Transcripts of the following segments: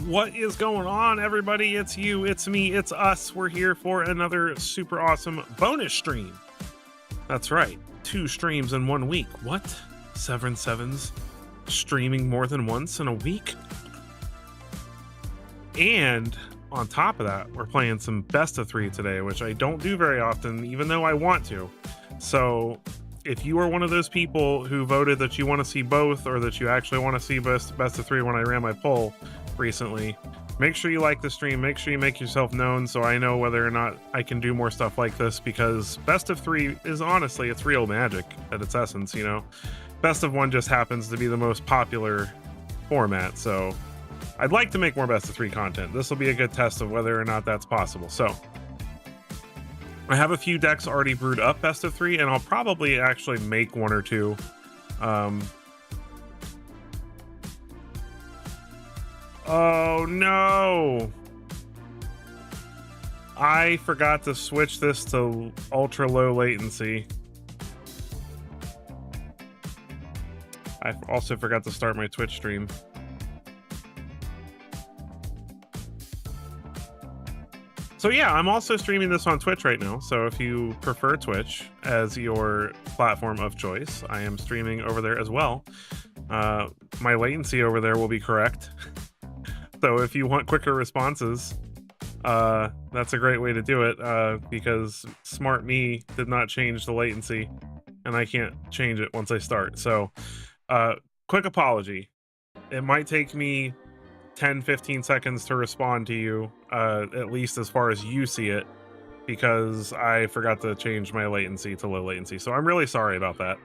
What is going on, everybody? It's you, it's me, it's us. We're here for another super awesome bonus stream. That's right, 2 streams in 1 week. What? Severin Sevens streaming more than once in a week? And on top of that, we're playing some best of 3 today, which I don't do very often, even though I want to. So if you are one of those people who voted that you want to see both, or that you actually want to see best of 3 when I ran my poll recently, make sure you like the stream, make sure you make yourself known so I know whether or not I can do more stuff like this, because best of 3 is honestly, it's real Magic at its essence, you know. Best of 1 just happens to be the most popular format, so I'd like to make more best of 3 content. This will be a good test of whether or not that's possible. So I have a few decks already brewed up best of 3, and I'll probably actually make 1 or 2. Oh no! I forgot to switch this to ultra low latency. I also forgot to start my Twitch stream. So yeah, I'm also streaming this on Twitch right now. So if you prefer Twitch as your platform of choice, I am streaming over there as well. My latency over there will be correct. So if you want quicker responses, that's a great way to do it, because Smart Me did not change the latency, and I can't change it once I start. So quick apology. It might take me 10-15 seconds to respond to you, at least as far as you see it, because I forgot to change my latency to low latency. So I'm really sorry about that.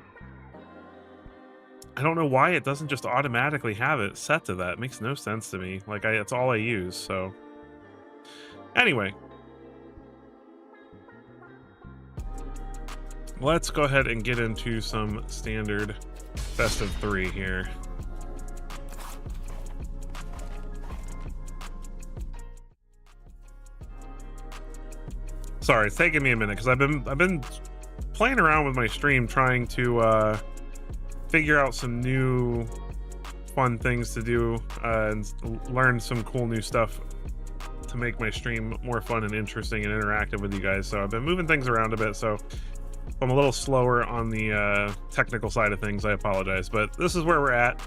I don't know why it doesn't just automatically have it set to that. It makes no sense to me. Like, it's all I use, so. Anyway. Let's go ahead and get into some standard best of 3 here. Sorry, it's taking me a minute because I've been playing around with my stream trying to figure out some new fun things to do and learn some cool new stuff to make my stream more fun and interesting and interactive with you guys. So I've been moving things around a bit, so I'm a little slower on the technical side of things. I apologize, but this is where we're at.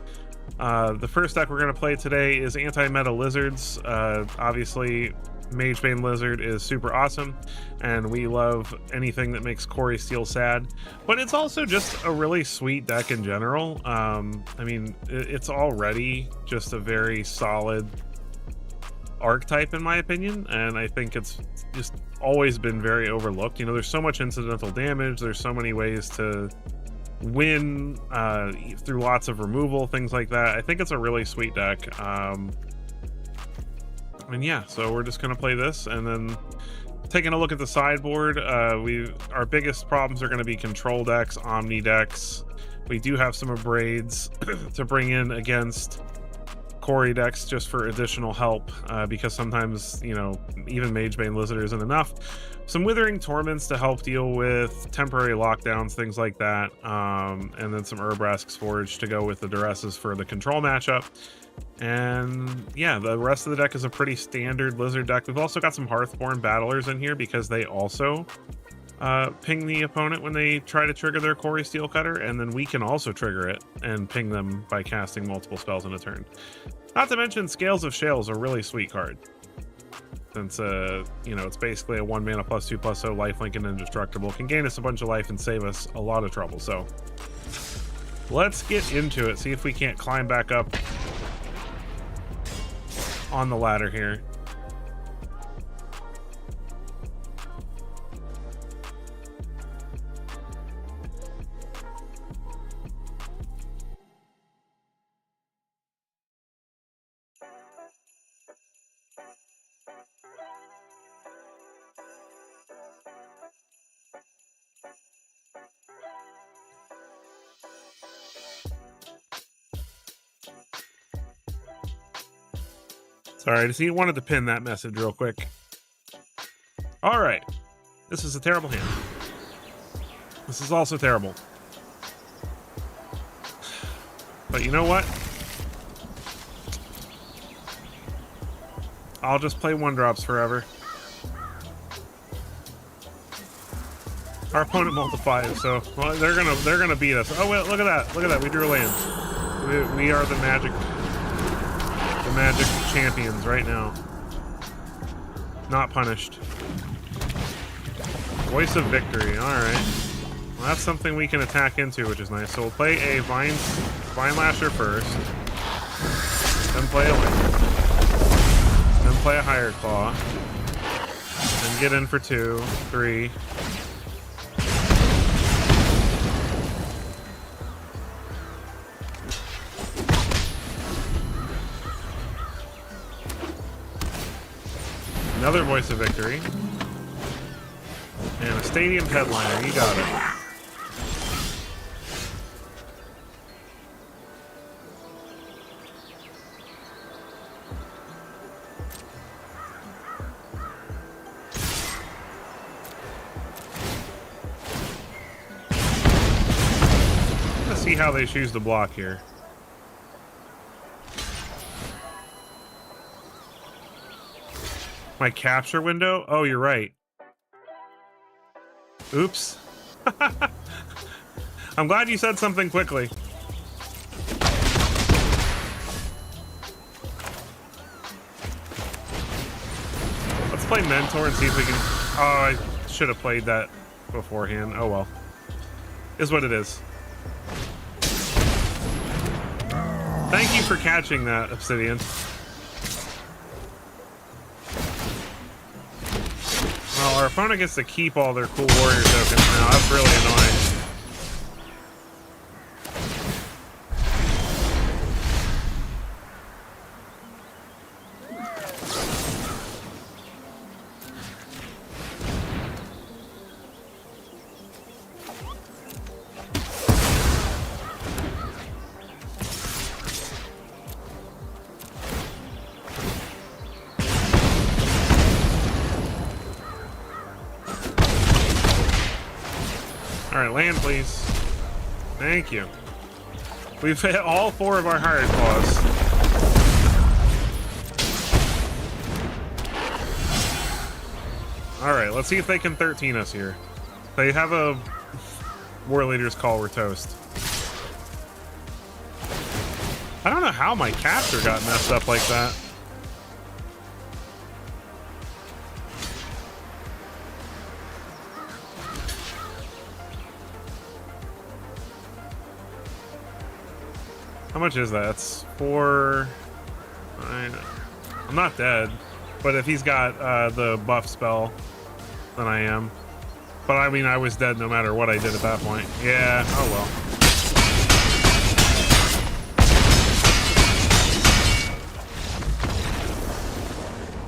The first deck we're going to play today is Anti-Meta Lizards. Obviously, Magebane Lizard is super awesome, and we love anything that makes Corey Steele sad, but it's also just a really sweet deck in general. I mean, it's already just a very solid archetype in my opinion, and I think it's just always been very overlooked. You know, there's so much incidental damage, there's so many ways to win through lots of removal, things like that. I think it's a really sweet deck. And yeah, so we're just gonna play this, and then taking a look at the sideboard, our biggest problems are going to be control decks, omni decks. We do have some abrades to bring in against Quarry decks just for additional help, because sometimes, you know, even Magebane Lizard isn't enough. Some Withering Torments to help deal with temporary lockdowns, things like that. And then some Urbrask's Forge to go with the Duresses for the control matchup. And yeah, the rest of the deck is a pretty standard Lizard deck. We've also got some Hearthborn Battlers in here because they also ping the opponent when they try to trigger their Quarry Steel Cutter, and then we can also trigger it and ping them by casting multiple spells in a turn. Not to mention, Scales of Shale is a really sweet card. Since, you know, it's basically a 1 mana +2/+0 lifelink and indestructible. Can gain us a bunch of life and save us a lot of trouble. So let's get into it, see if we can't climb back up on the ladder here. Sorry, I just wanted to pin that message real quick. All right. This is a terrible hand. This is also terrible. But you know what? I'll just play 1-drops forever. Our opponent multiplies, so well, they're gonna beat us. Oh wait, look at that! Look at that! We drew land. We are the magic champions right now. Not punished. Voice of Victory. All right. Well, that's something we can attack into, which is nice. So we'll play a Vine Lasher first, then play a Link, then play a Hired Claw, then get in for 2, 3. Another Voice of Victory. And a Stadium Headliner. You got it. Let's see how they choose to block here. My capture window? Oh, you're right. Oops. I'm glad you said something quickly. Let's play Mentor and see if we can... Oh, I should have played that beforehand. Oh, well. Is what it is. Thank you for catching that, Obsidian. Well, our opponent gets to keep all their cool warrior tokens now. That's really annoying. Alright, land please. Thank you. We've hit all 4 of our Hired Claws. Alright, let's see if they can 13 us here. They have a War Leader's Call, we're toast. I don't know how my capture got messed up like that. How much is that? It's 4... I'm not dead, but if he's got the buff spell, then I am. But I mean, I was dead no matter what I did at that point. Yeah, oh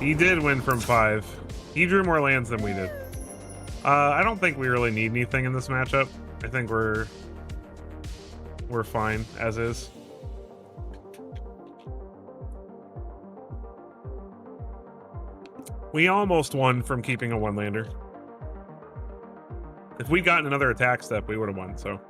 well. He did win from 5. He drew more lands than we did. I don't think we really need anything in this matchup. I think we're fine as is. We almost won from keeping a one-lander. If we'd gotten another attack step, we would have won, so.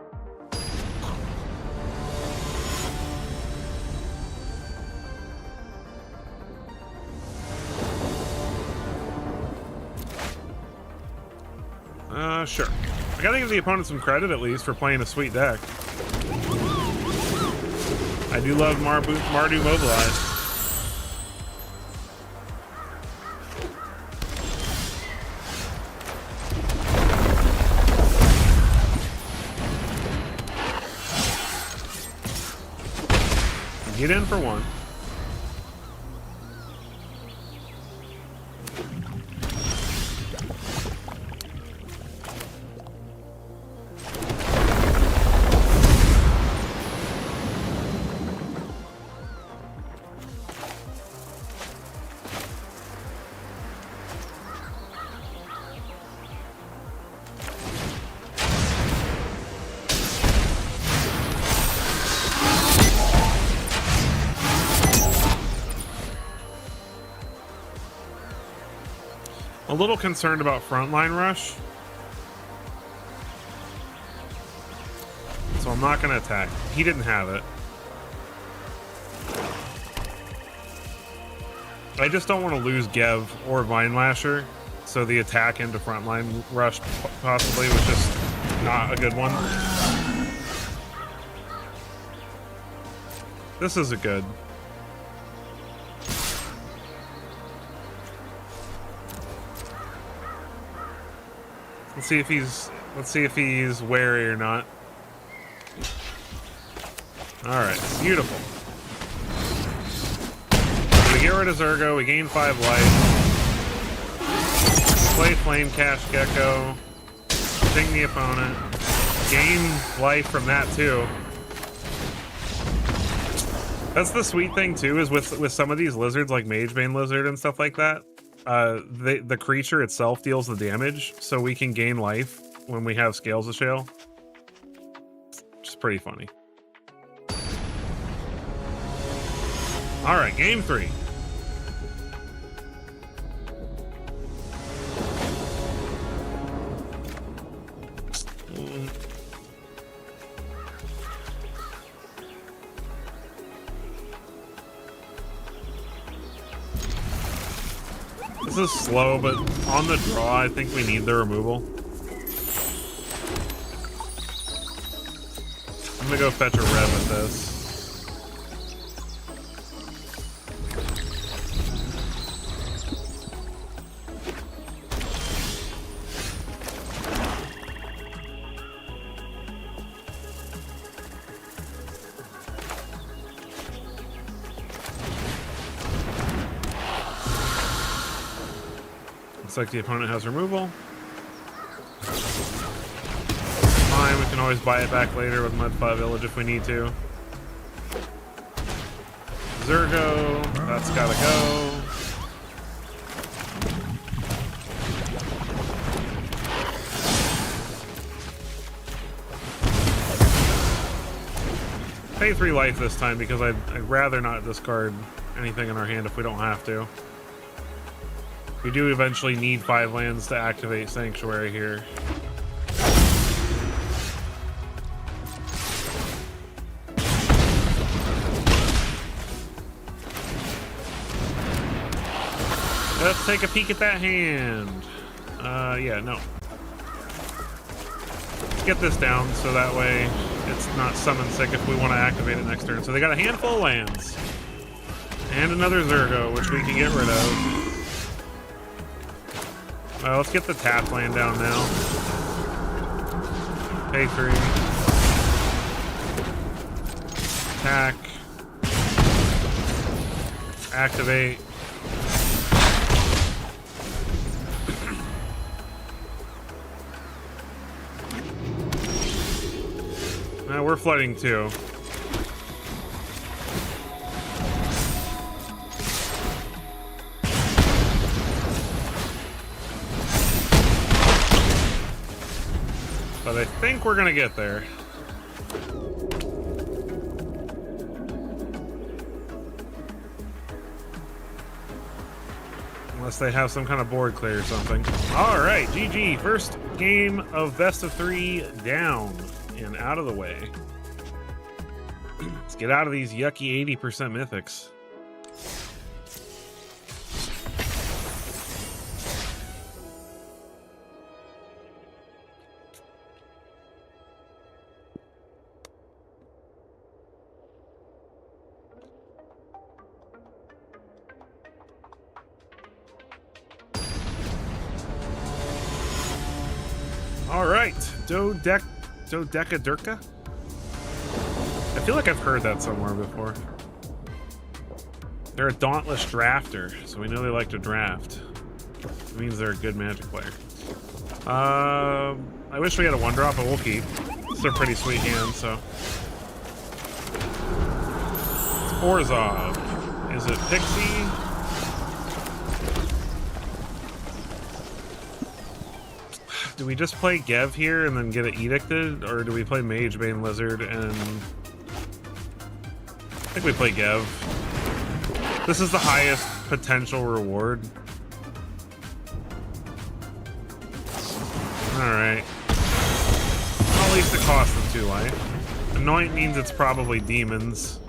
Sure. I gotta give the opponent some credit, at least, for playing a sweet deck. I do love Mardu Mobilize. Get in for one. A little concerned about frontline rush, so I'm not going to attack. He didn't have it. I just don't want to lose Gev or Vine Lasher, so the attack into frontline rush possibly was just not a good one. This is a good. Let's see if he's wary or not. Alright, beautiful. We get rid of Zergo, we gain 5 life. Play Flame Cash Gecko. Ping the opponent. Gain life from that too. That's the sweet thing too, is with some of these lizards like Magebane Lizard and stuff like that. The creature itself deals the damage, so we can gain life when we have Scales of Shale. Which is pretty funny. Alright, game 3. This is slow, but on the draw, I think we need the removal. I'm gonna go fetch a red with this. Looks like the opponent has removal. Fine, we can always buy it back later with Mud5 Village if we need to. Zergo, that's gotta go. Pay 3 life this time because I'd rather not discard anything in our hand if we don't have to. We do eventually need 5 lands to activate Sanctuary here. Let's take a peek at that hand. Yeah, no. Let's get this down so that way it's not summon sick if we want to activate it next turn. So they got a handful of lands. And another Zergo, which we can get rid of. Let's get the tap land down now. Pay 3. Attack. Activate. We're flooding too. But I think we're gonna get there. Unless they have some kind of board clear or something. All right, GG. First game of best of 3 down and out of the way. Let's get out of these yucky 80% mythics. All right, Dodecadurka? I feel like I've heard that somewhere before. They're a dauntless drafter, so we know they like to draft. It means they're a good Magic player. I wish we had a 1-drop, but we'll keep. It's a pretty sweet hand, so. It's Orzhov. Is it Pixie? Do we just play Gev here and then get it edicted, or do we play Magebane Lizard and... I think we play Gev. This is the highest potential reward. Alright. Well, at least it costs them 2 life. Anoint means it's probably demons.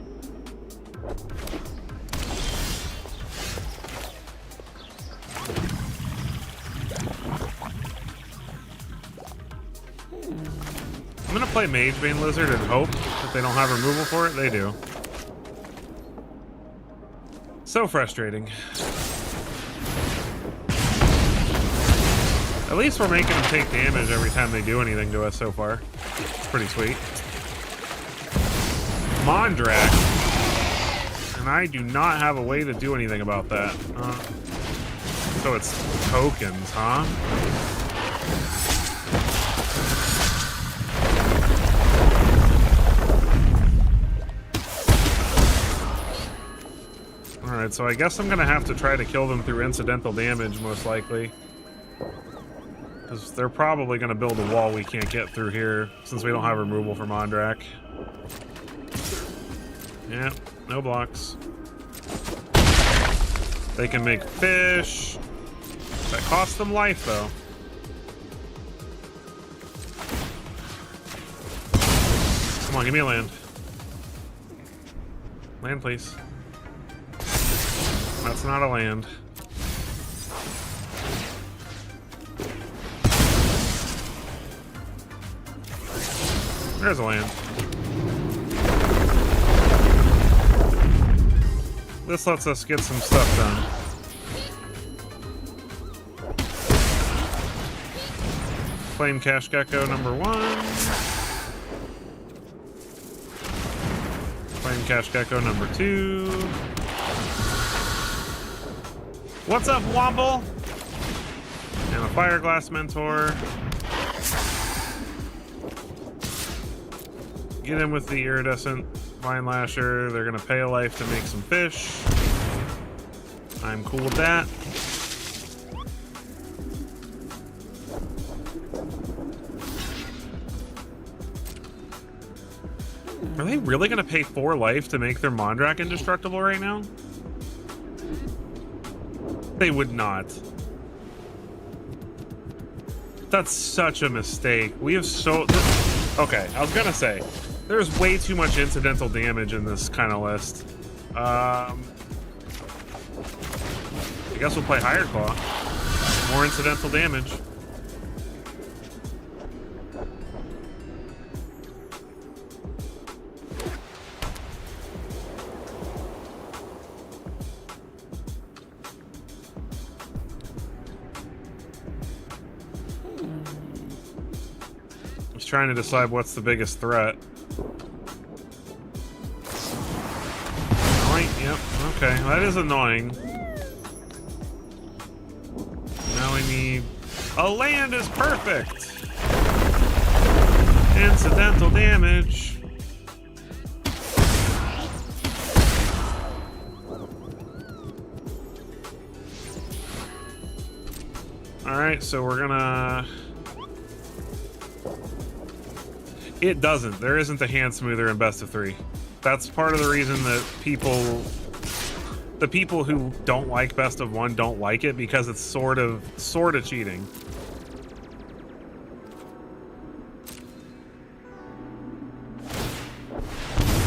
I'm gonna play Magebane Lizard and hope that they don't have removal for it. They do. So frustrating. At least we're making them take damage every time they do anything to us so far. It's pretty sweet. Mondrak. And I do not have a way to do anything about that. So it's tokens, huh? Alright, so I guess I'm gonna have to try to kill them through incidental damage, most likely. Because they're probably gonna build a wall we can't get through here, since we don't have removal for Mondrak. Yeah, no blocks. They can make fish. That costs them life, though. Come on, give me a land. Land, please. That's not a land. There's a land. This lets us get some stuff done. Flame Cash Gecko number 1. Flame Cash Gecko number 2. What's up, Womble? And a Fireglass Mentor. Get in with the Iridescent Vine Lasher. They're gonna pay a life to make some fish. I'm cool with that. Are they really gonna pay 4 life to make their Mondrak indestructible right now? They would not. That's such a mistake. We have so... Okay, I was gonna say, there's way too much incidental damage in this kind of list. I guess we'll play Higher Claw. More incidental damage. Trying to decide what's the biggest threat. Yep, okay, that is annoying. Now we need... A land is perfect! Incidental damage. Alright, so we're gonna... It doesn't. There isn't a hand smoother in best of 3. That's part of the reason that people the people who don't like best of one don't like it because it's sort of cheating.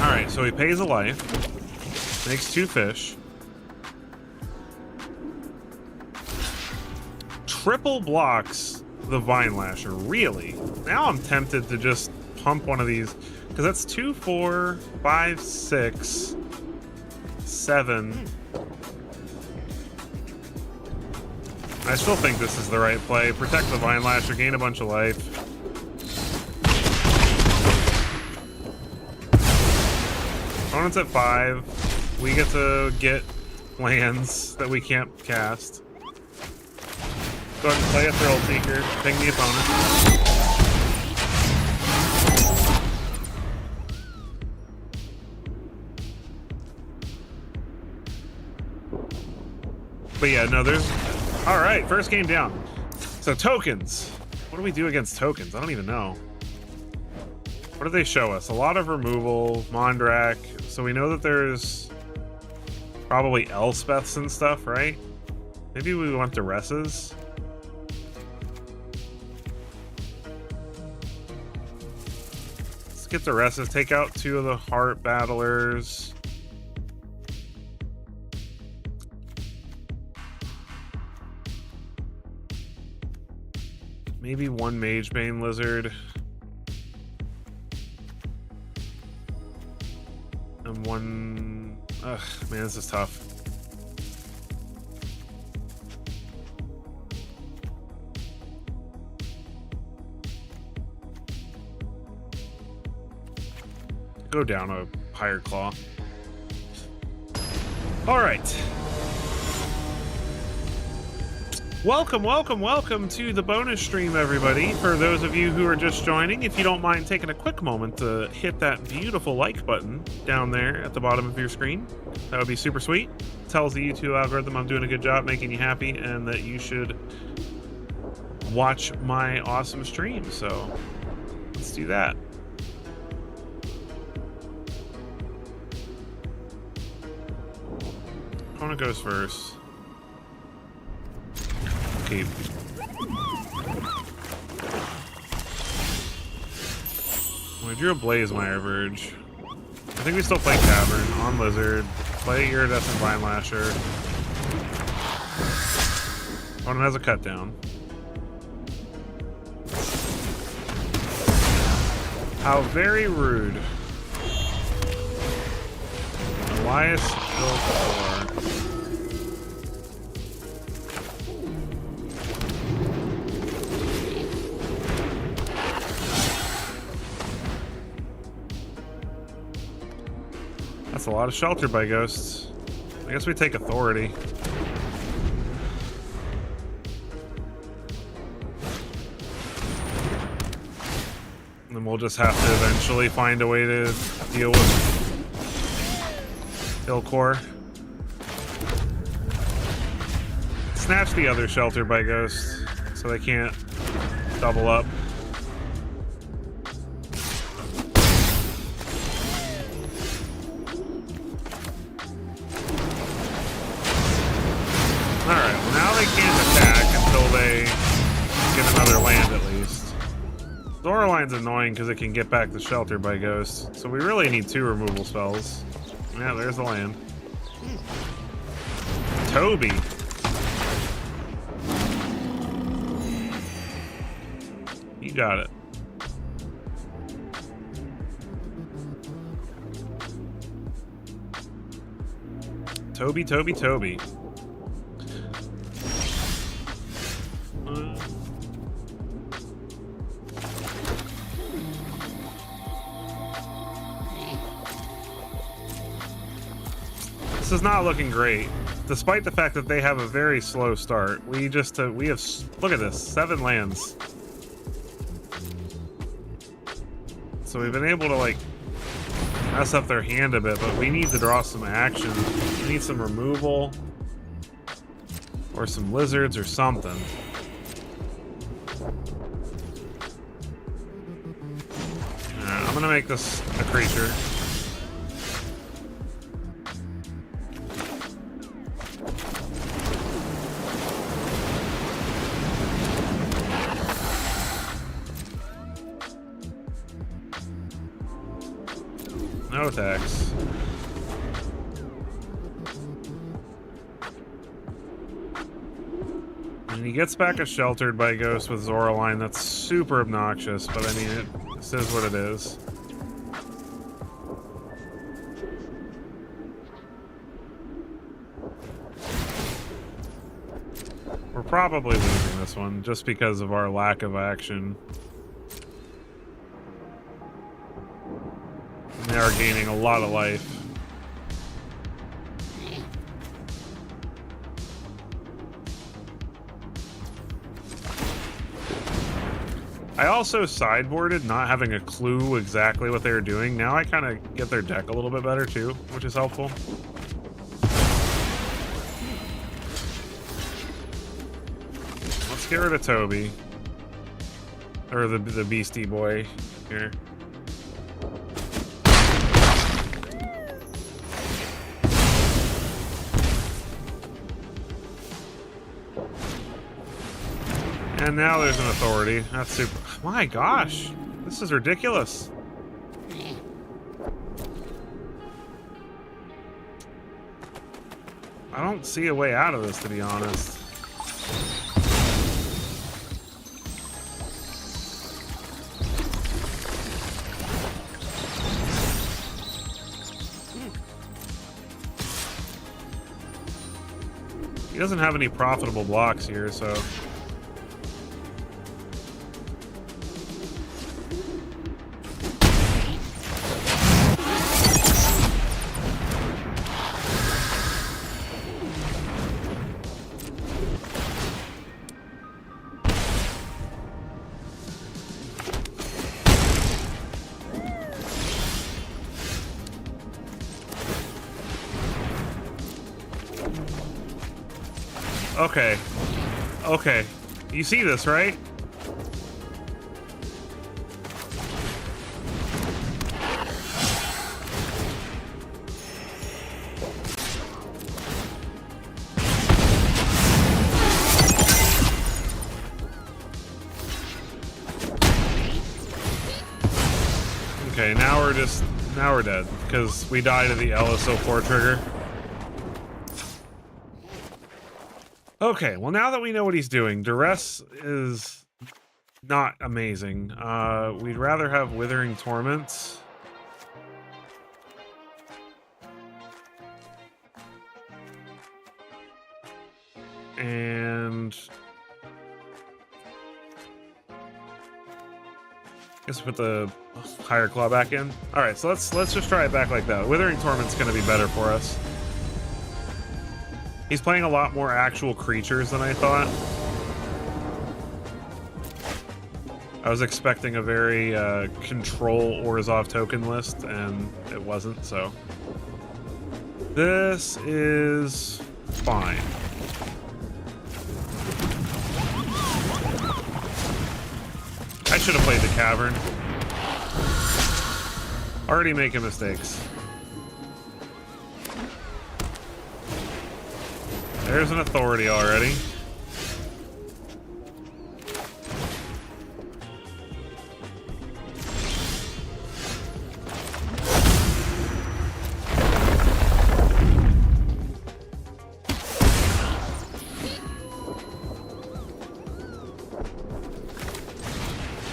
All right, so he pays a life, makes 2 fish, triple blocks the Vine Lasher. Really? Now I'm tempted to just pump one of these because that's 2, 4, 5, 6, 7. I still think this is the right play. Protect the Vine Lasher, gain a bunch of life. Opponent's at 5. We get to get lands that we can't cast. Go ahead and play a Thrill Seeker. Ping the opponent. But yeah, no, there's... Alright, first game down. So tokens. What do we do against tokens? I don't even know. What do they show us? A lot of removal, Mondrak. So we know that there's probably Elspeths and stuff, right? Maybe we want the Resses. Let's get the Resses. Take out 2 of the Heart Battlers. Maybe 1 Magebane Lizard. And 1... Ugh, man, this is tough. Go down a Higher Claw. All right. Welcome to the bonus stream, everybody. For those of you who are just joining, if you don't mind taking a quick moment to hit that beautiful like button down there at the bottom of your screen, that would be super sweet. It tells the YouTube algorithm I'm doing a good job making you happy and that you should watch my awesome stream. So let's do that. Opponent goes first. Keep. We drew a Blazemire Verge. I think we still play Cavern on Lizard. Play Iridescent Vine Lasher. Opponent has a cut down. How very rude. Elias Ilfor. That's a lot of Shelter by Ghosts. I guess we take Authority. And then we'll just have to eventually find a way to deal with Ilfor. Snatch the other Shelter by Ghost so they can't double up. Zoraline's annoying because it can get back the Shelter by Ghost, so we really need 2 removal spells. Yeah, there's the land. Toby. You got it. Toby. This is not looking great, despite the fact that they have a very slow start. We have, look at this, 7 lands. So we've been able to, like, mess up their hand a bit, but we need to draw some action. We need some removal, or some lizards, or something. Alright, I'm gonna make this a creature. No attacks. And he gets back a sheltered by Ghost with Zoraline. That's super obnoxious, but I mean, this is what it is. We're probably losing this one just because of our lack of action. And they are gaining a lot of life. I also sideboarded not having a clue exactly what they were doing. Now I kind of get their deck a little bit better too, which is helpful. Let's get rid of Toby. Or the Beastie Boy here. And now there's an authority. That's super. My gosh, this is ridiculous. I don't see a way out of this, to be honest. He doesn't have any profitable blocks here, so. Okay. Okay. You see this, right? Okay, now we're dead because we died to the LSO4 trigger. Okay, well now that we know what he's doing, Duress is not amazing. We'd rather have Withering Torments. And I guess put the higher claw back in. All right, so let's just try it back like that. Withering Torment's going to be better for us. He's playing a lot more actual creatures than I thought. I was expecting a very control Orzhov token list, and it wasn't, so. This is fine. I should have played the Cavern. Already making mistakes. There's an authority already.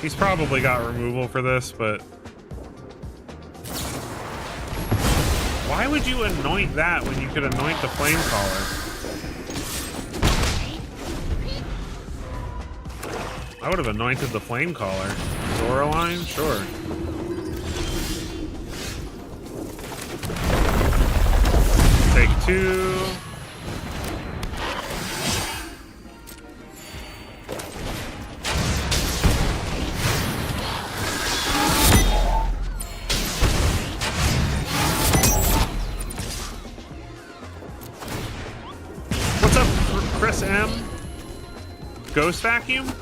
He's probably got removal for this, but why would you anoint that when you could anoint the Flamecaller? I would have anointed the Flamecaller. Zoraline? Sure. Take two. What's up, Chris M? Ghost Vacuum?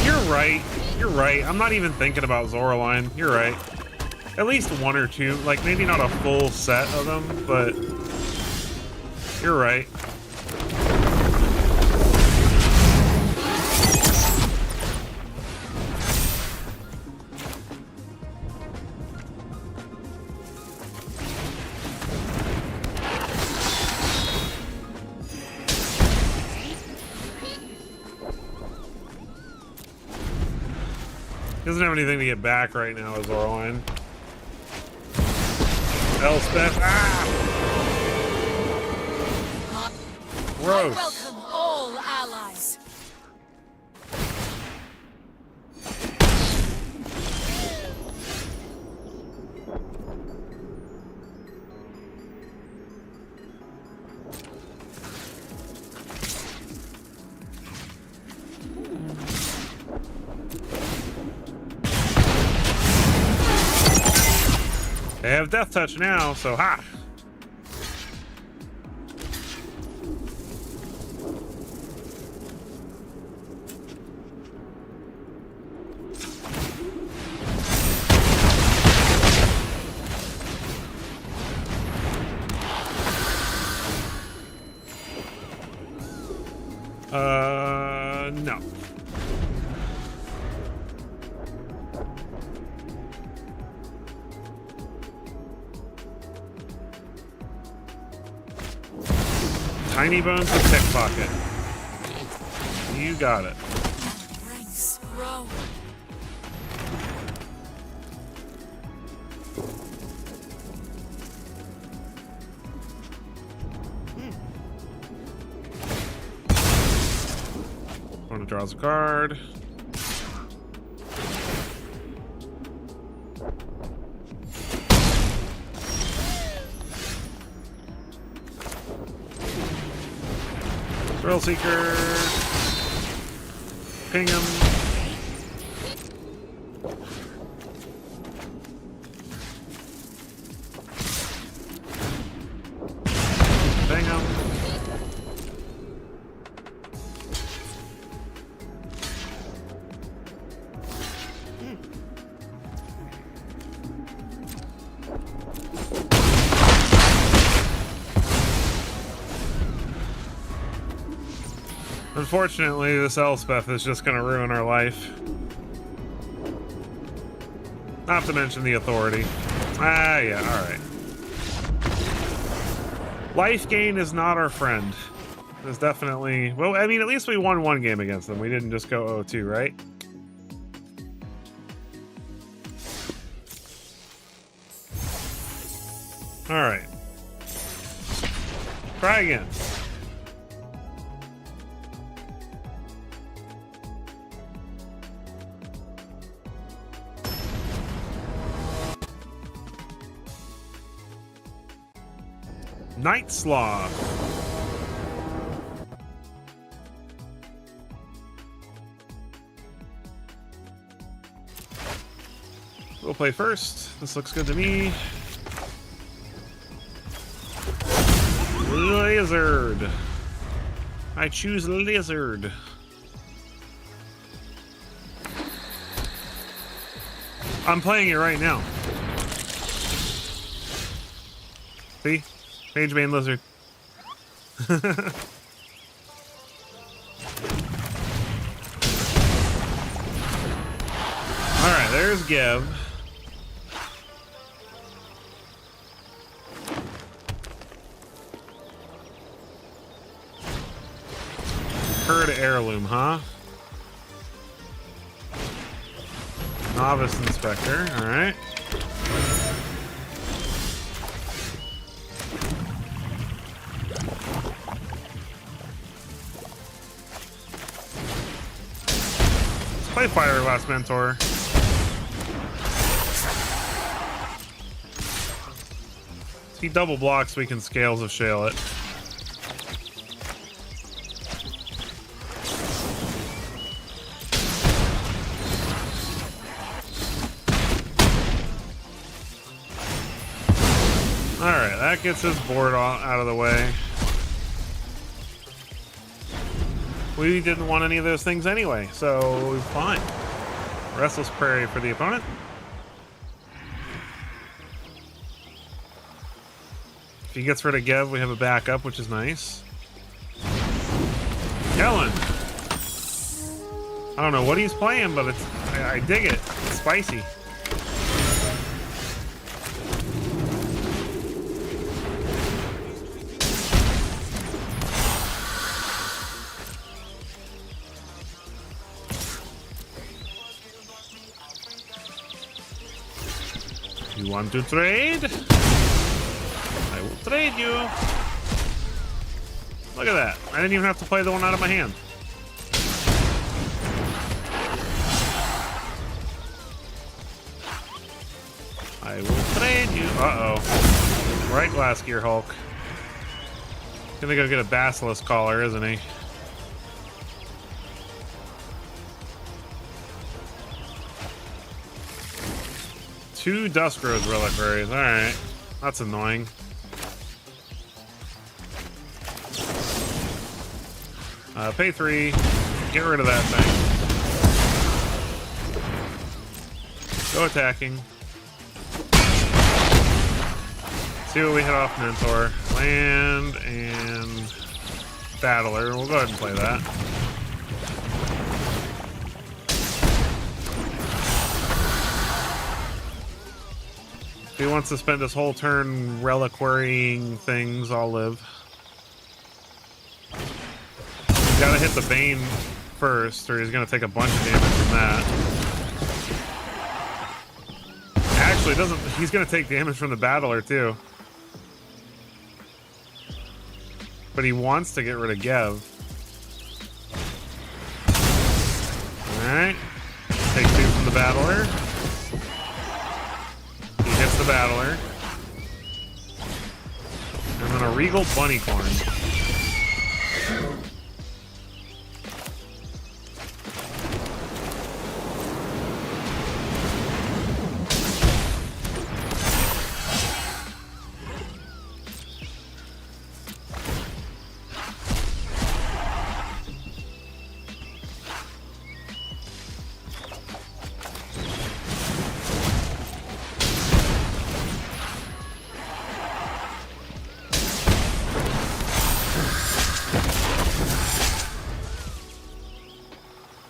You're right. You're right. I'm not even thinking about Zoraline. You're right. At least one or two. Like, maybe not a full set of them, but you're right. Doesn't have anything to get back right now, is Orline. Elspeth. Ah! Gross. Welcome all allies. They have Death Touch now, so ha! No. Tiny Bones and Pickpocket. You got it. Ranks grow. Opponent draws a card. Thrill Seeker. Ping him. Ping him. Unfortunately, this Elspeth is just going to ruin our life. Not to mention the authority. Ah, yeah, alright. Life gain is not our friend. It's definitely... Well, I mean, at least we won one game against them. We didn't just go 0-2, right? Alright. Try again. Night Sloth. We'll play first. This looks good to me. Lizard. I choose Lizard. I'm playing it right now. See? Mage Bane Lizard. Alright, there's Gev. Herd Heirloom, huh? Novice Inspector, alright. Play Fiberglass Mentor. If he double blocks, we can Scales of Shale it. Alright, that gets his board out of the way. We didn't want any of those things anyway, so fine. Restless Prairie for the opponent. If he gets rid of Gev, we have a backup, which is nice. Kellen. I don't know what he's playing, but I dig it. It's spicy. You want to trade? I will trade you. Look at that. I didn't even have to play the one out of my hand. I will trade you. Uh-oh. Right glass gear Hulk. Gonna go get a Basilisk collar, isn't he? Two Dusk Rose reliquaries. Alright. That's annoying. Pay 3. Get rid of that thing. Go attacking. See what we hit off Mentor. Land and Battler. We'll go ahead and play that. If he wants to spend his whole turn reliquarying things, I'll live. He's gotta hit the Bane first, or he's gonna take a bunch of damage from that. Actually, doesn't. He's gonna take damage from the Battler too. But he wants to get rid of Gev. Alright. Take 2 from the Battler. He hits the Battler. And then a Regal Bunnycorn.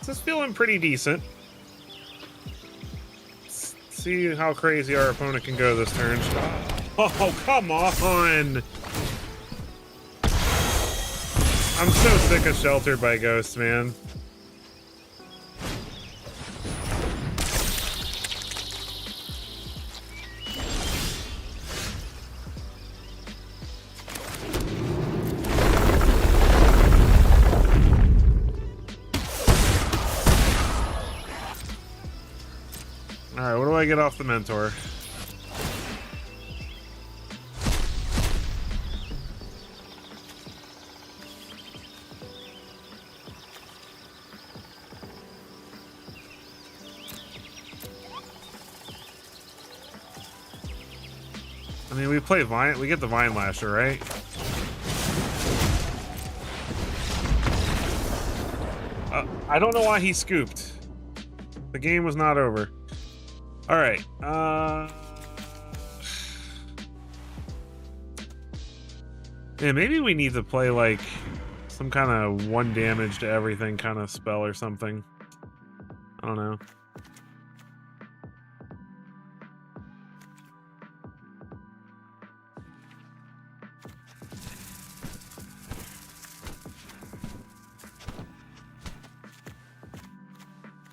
This is feeling pretty decent. Let's see how crazy our opponent can go this turn. Oh, come on! I'm so sick of Sheltered by Ghosts, man. Alright, what do I get off the Mentor? I mean, we play Vine, we get the Vine Lasher, right? I don't know why he scooped. The game was not over. All right. Yeah, maybe we need to play like some kind of 1 damage to everything kind of spell or something. I don't know.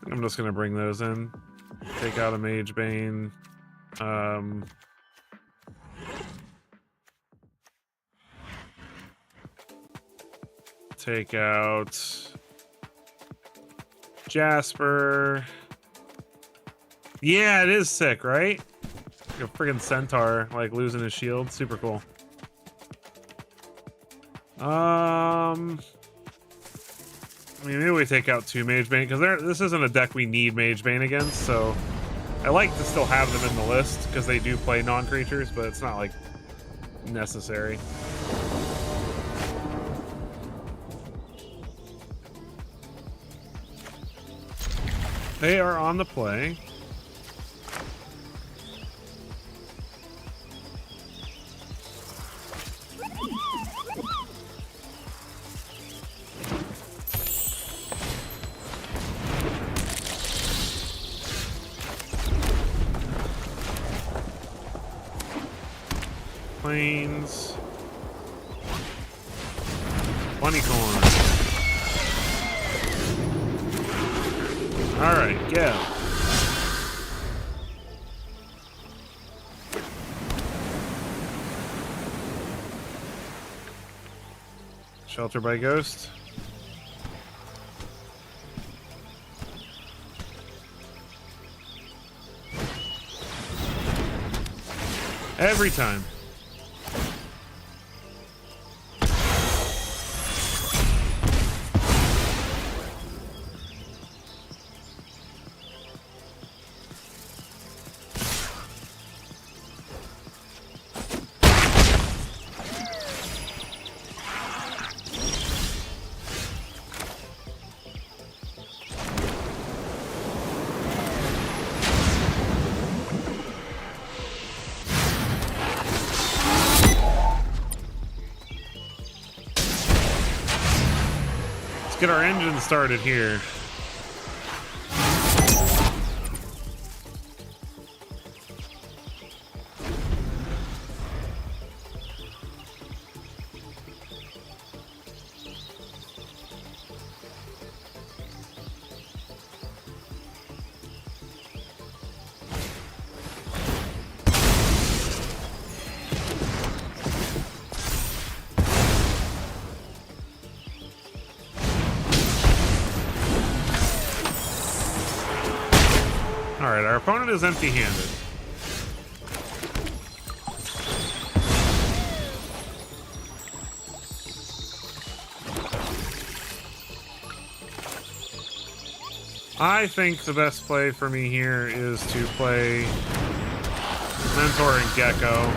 I'm just gonna bring those in. Take out a Mage Bane. Take out Jasper. Yeah, it is sick, right? Like a friggin' Centaur, like losing his shield. Super cool. I mean, maybe we take out 2 Mage Bane, because this isn't a deck we need Mage Bane against, so I like to still have them in the list, because they do play non-creatures, but it's not, like, necessary. They are on the play. Plains. Bunnycorn. Alright, go. Shelter by Ghost. Every time. Get our engine started here. Alright, our opponent is empty-handed. I think the best play for me here is to play Mentor and Gecko.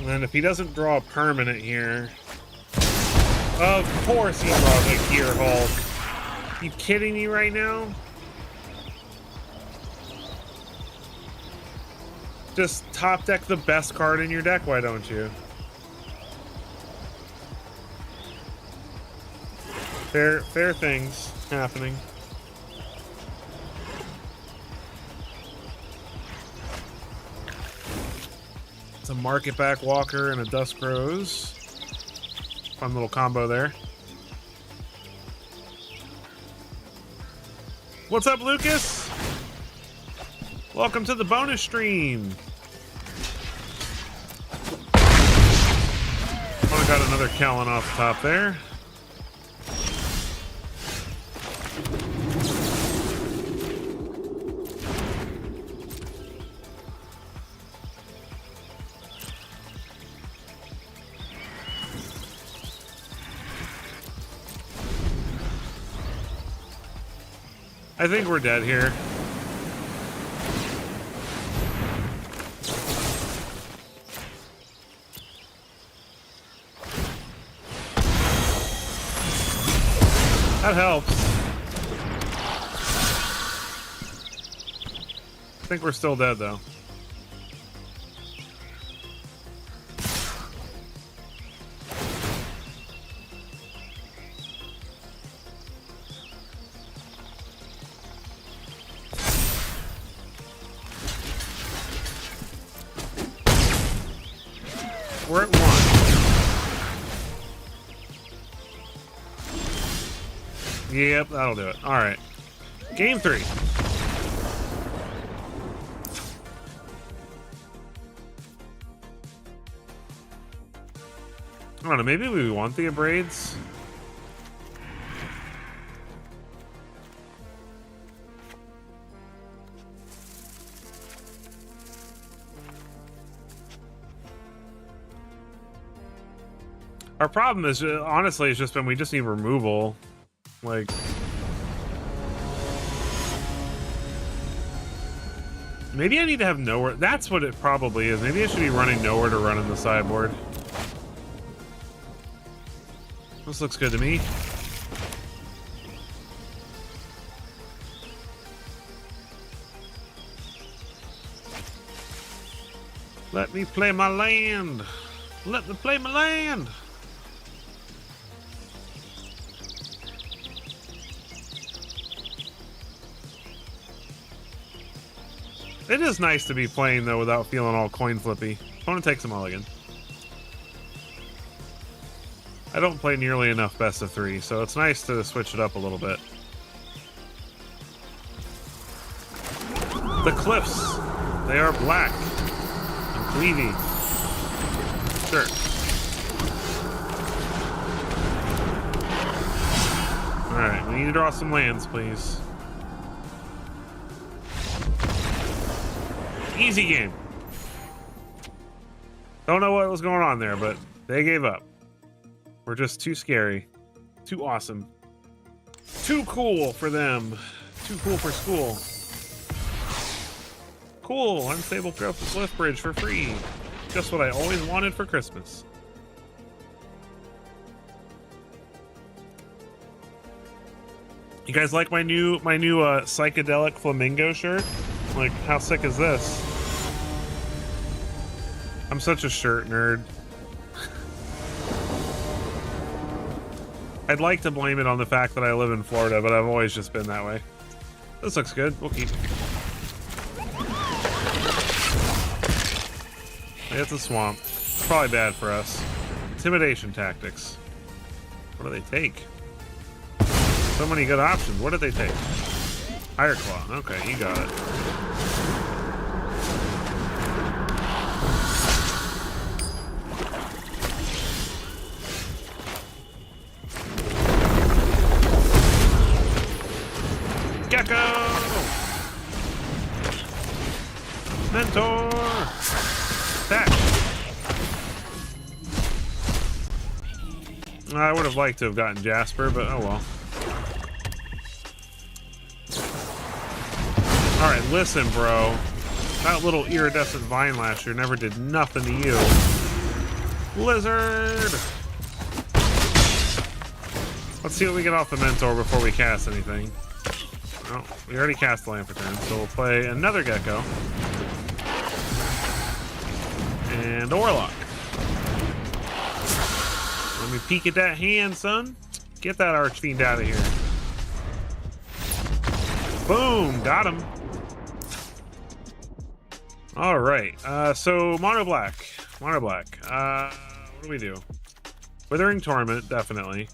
And then if he doesn't draw a permanent here... Of course he draws a Gear Hulk. You kidding me right now? Just top deck the best card in your deck, why don't you? Fair things happening. It's a Market Back Walker and a Dusk Rose. Fun little combo there. What's up, Lucas? Welcome to the bonus stream. I got another Kellen off the top there. I think we're dead here. That helps. I think we're still dead, though. We're at 1. Yep, that'll do it. All right. Game 3. I don't know, maybe we want the Abrades. Our problem is, honestly, it's just been we just need removal. Like, maybe I need to have nowhere. That's what it probably is. Maybe I should be running nowhere to run in the sideboard. This looks good to me. Let me play my land. Let me play my land. It is nice to be playing, though, without feeling all coin flippy. Opponent takes a mulligan. I don't play nearly enough best of 3, so it's nice to switch it up a little bit. The cliffs. They are black and cleavy. Sure. Alright, we need to draw some lands, please. Easy game. Don't know what was going on there, but they gave up. We're just too scary. Too awesome. Too cool for them. Too cool for school. Cool, unstable growth lift bridge for free. Just what I always wanted for Christmas. You guys like my new psychedelic flamingo shirt? Like, how sick is this? I'm such a shirt nerd. I'd like to blame it on the fact that I live in Florida, but I've always just been that way. This looks good. We'll keep. It's a swamp. It's probably bad for us. Intimidation tactics. What do they take? So many good options. What did they take? Iron Claw. Okay, you got it. Gecko! Mentor! Attack! I would have liked to have gotten Jasper, but oh well. Alright, listen, bro. That little iridescent vine last year never did nothing to you. Blizzard! Let's see what we get off the Mentor before we cast anything. Oh, we already cast the land for turn, so we'll play another Gecko. And a Warlock. Let me peek at that hand, son. Get that Archfiend out of here. Boom! Got him. Alright, so Mono Black. Mono Black. What do we do? Withering Torment, definitely.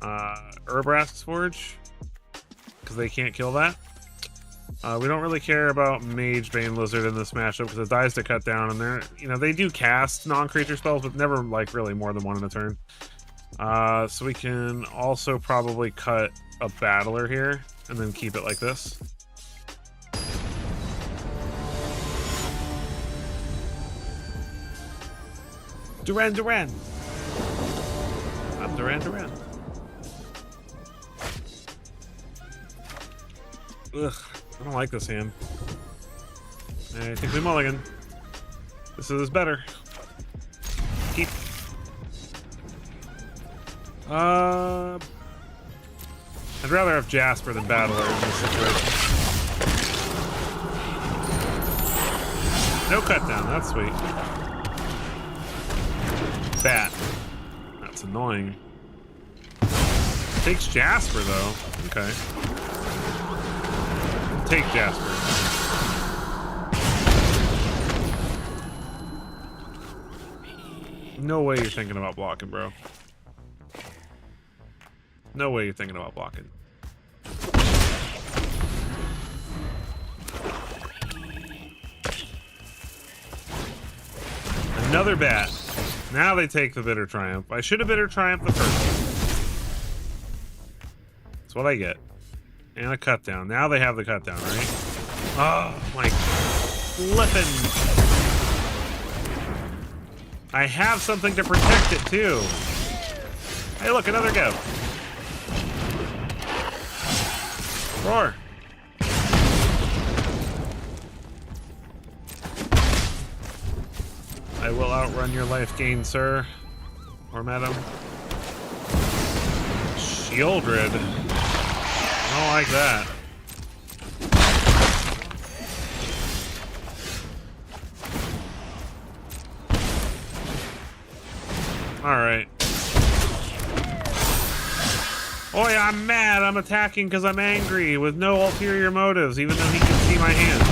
Urbrask's Forge. Because they can't kill that. We don't really care about Mage Bane Lizard in this matchup because it dies to cut down, and they're, you know, they do cast non-creature spells, but never like really more than one in a turn. So we can also probably cut a Battler here and then keep it like this. Duran Duran. I'm Duran Duran. Ugh, I don't like this hand. I think we mulligan. This is better. Keep. I'd rather have Jasper than Battler in this situation. No cut down, that's sweet. Bat. That's annoying. Takes Jasper though. Okay. Take Jasper. No way you're thinking about blocking, bro. No way you're thinking about blocking. Another bat. Now they take the Bitter Triumph. I should have Bitter Triumph the first. That's what I get. And a cut down. Now they have the cut down, right? Oh my flippin'. I have something to protect it too. Hey look, another go. Roar. I will outrun your life gain, sir. Or madam. Shieldred. I don't like that. Alright. Oh yeah, I'm mad. I'm attacking because I'm angry with no ulterior motives, even though he can see my hand.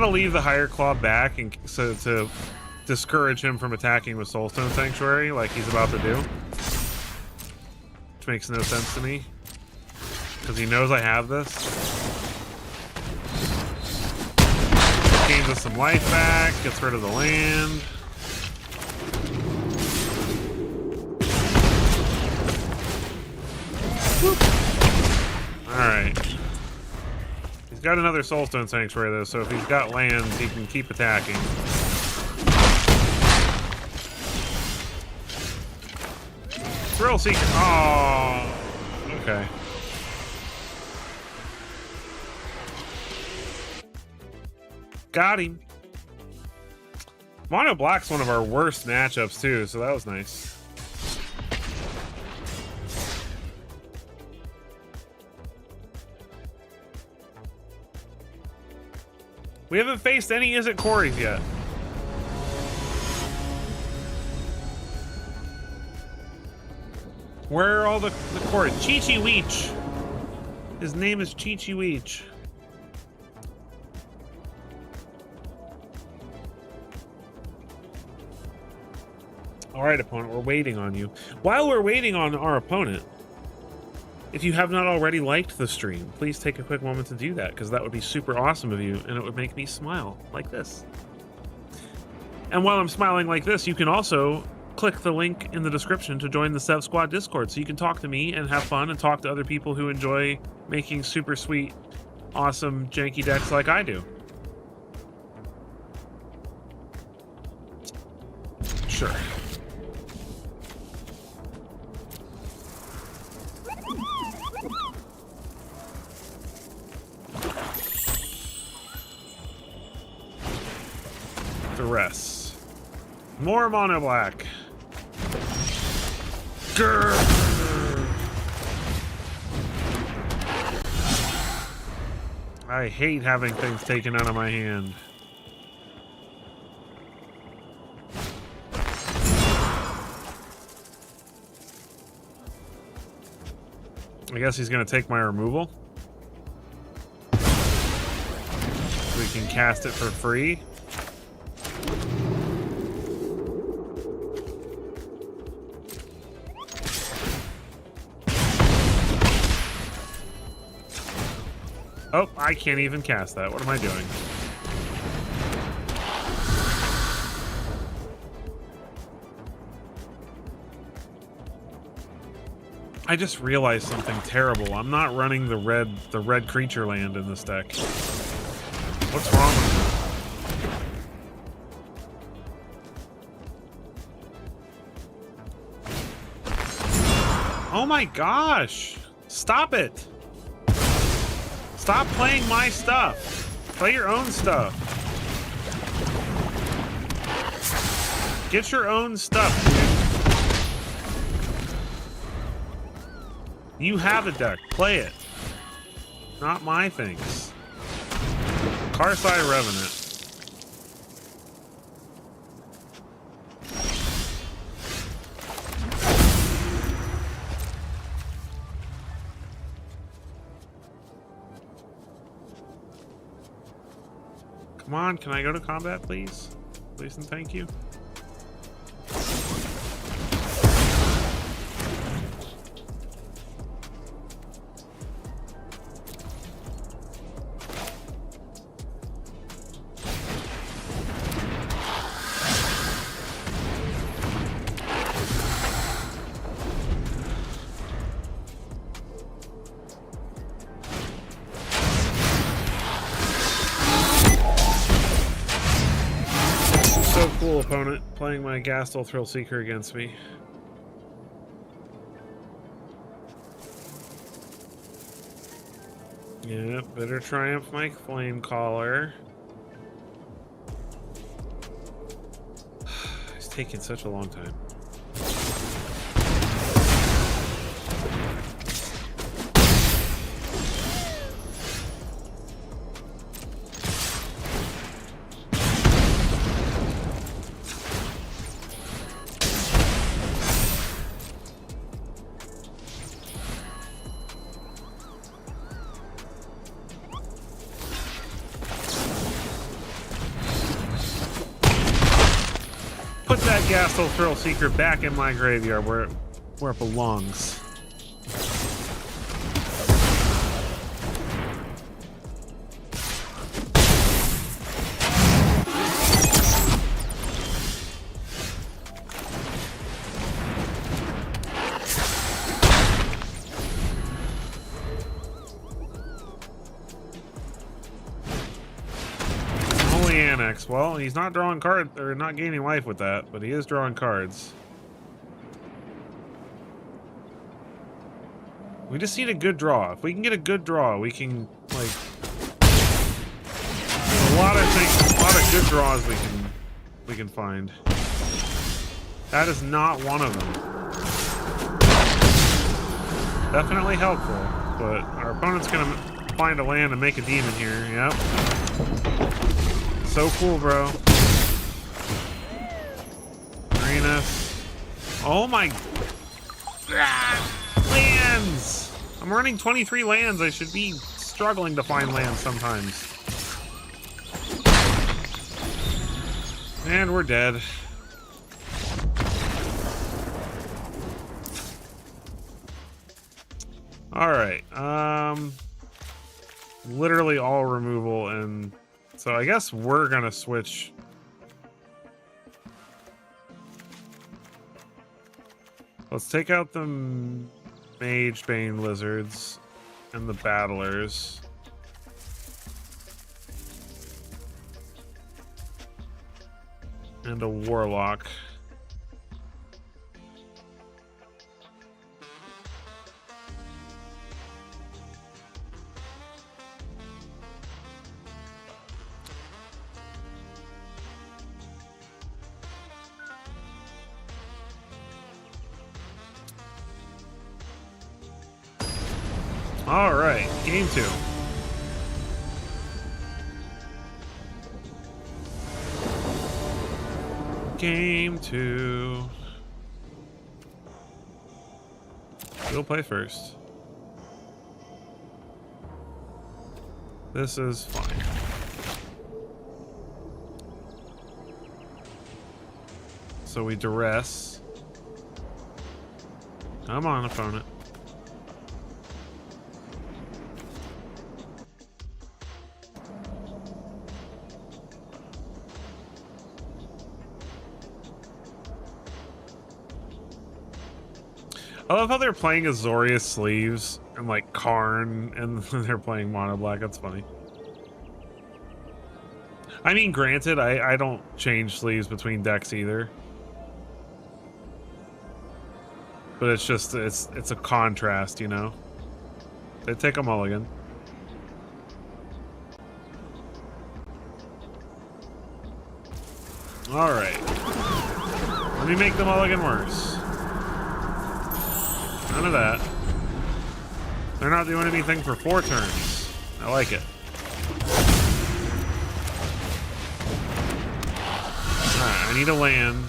gonna leave the Higher Claw back and so to discourage him from attacking with Soulstone Sanctuary like he's about to do. Which makes no sense to me. Because he knows I have this. Gains us some life back, gets rid of the land. Alright. He's got another Soulstone Sanctuary though, so if he's got lands, he can keep attacking. Thrill Seeker. Oh, okay. Got him. Mono Black's one of our worst matchups too, so that was nice. We haven't faced any Is It Corys yet. Where are all the Corys? Chi-Chi Weech. His name is Chi-Chi Weech. All right, opponent, we're waiting on you. While we're waiting on our opponent, if you have not already liked the stream, please take a quick moment to do that, because that would be super awesome of you, and it would make me smile like this. And while I'm smiling like this, you can also click the link in the description to join the SEV Squad Discord, so you can talk to me and have fun and talk to other people who enjoy making super sweet, awesome, janky decks like I do. Sure. Rest. More Mono Black. Grr. I hate having things taken out of my hand. I guess he's gonna take my removal. We can cast it for free. Oh, I can't even cast that. What am I doing? I just realized something terrible. I'm not running the red creature land in this deck. What's wrong with me? Oh my gosh! Stop it! Stop playing my stuff. Play your own stuff. Get your own stuff, dude. You have a deck. Play it. Not my things. Carside Revenant. Come on, can I go to combat, please? Please and thank you. Cool opponent playing my Gastel Thrill Seeker against me. Yeah, Bitter Triumph my Flame Caller. It's taking such a long time. Gastel Thrill Seeker back in my graveyard where it belongs. Well, he's not drawing cards or not gaining life with that, but he is drawing cards. We just need a good draw. If we can get a good draw, we can like a lot of things, a lot of good draws we can find. That is not one of them. Definitely helpful, but our opponent's gonna find a land and make a demon here. Yep. So cool, bro. Arenas. Oh my... lands! I'm running 23 lands. I should be struggling to find lands sometimes. And we're dead. Alright. Literally all removal and... So I guess we're gonna switch. Let's take out the Mage Bane Lizards and the Battlers. And a Warlock. All right, game 2. Game 2. We'll play first. This is fine. So we duress. Come on, opponent. I love how they're playing Azorius Sleeves and like Karn, and they're playing Mono Black. That's funny. I mean, granted, I don't change sleeves between decks either, but it's just it's a contrast, you know. They take a mulligan. All right, let me make the mulligan worse. None of that. They're not doing anything for 4 turns. I like it. Alright, I need a land.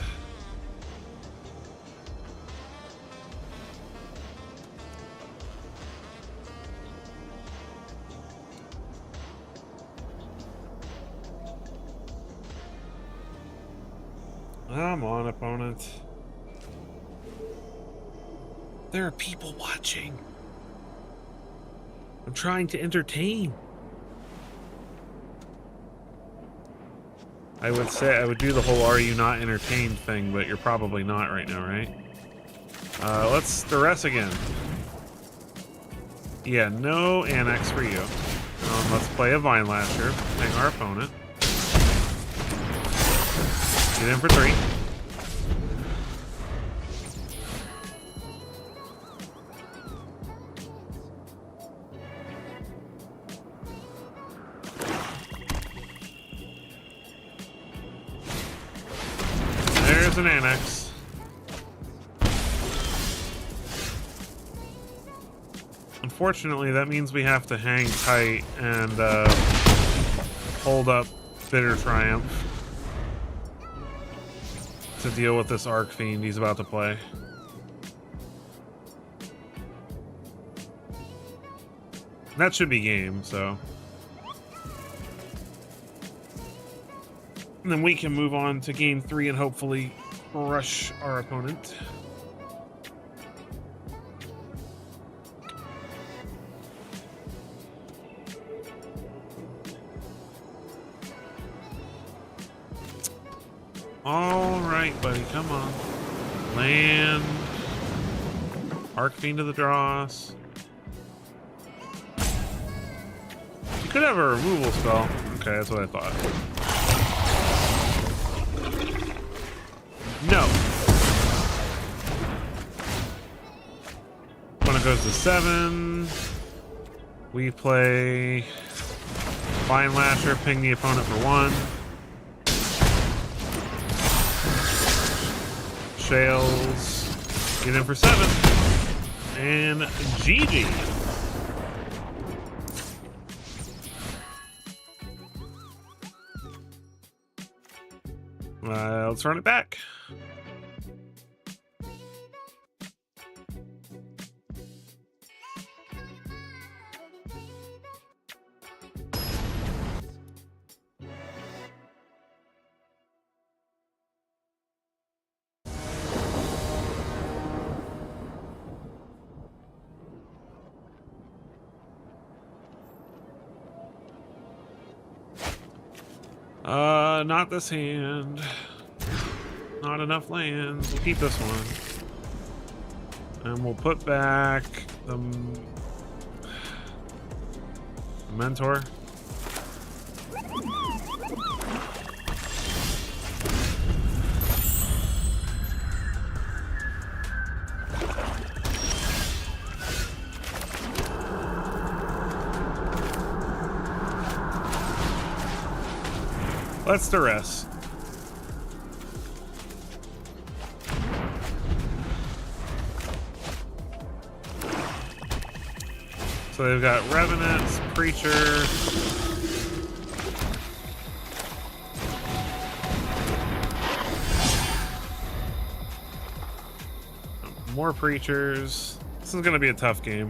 Come on, opponent. There are people watching. I'm trying to entertain. I would say I would do the whole "are you not entertained" thing, but you're probably not right now, right? Let's duress again. Yeah, no annex for you. Let's play a Vine Lasher, ping our opponent. Get in for 3. There's an annex. Unfortunately, that means we have to hang tight and hold up Bitter Triumph to deal with this Arc Fiend he's about to play. That should be game, so. And then we can move on to game 3 and hopefully rush our opponent. All right, buddy, come on. Land. Arcfiend to the Dross. You could have a removal spell. Okay, that's what I thought. No. Opponent goes to 7. We play Vine Lasher, ping the opponent for 1. Shales, get in for 7. And GG. Let's run it back. Not this hand. Not enough lands. We'll keep this one. And we'll put back the Mentor. Let's duress. So they've got Revenants, Preacher. More Preachers. This is going to be a tough game.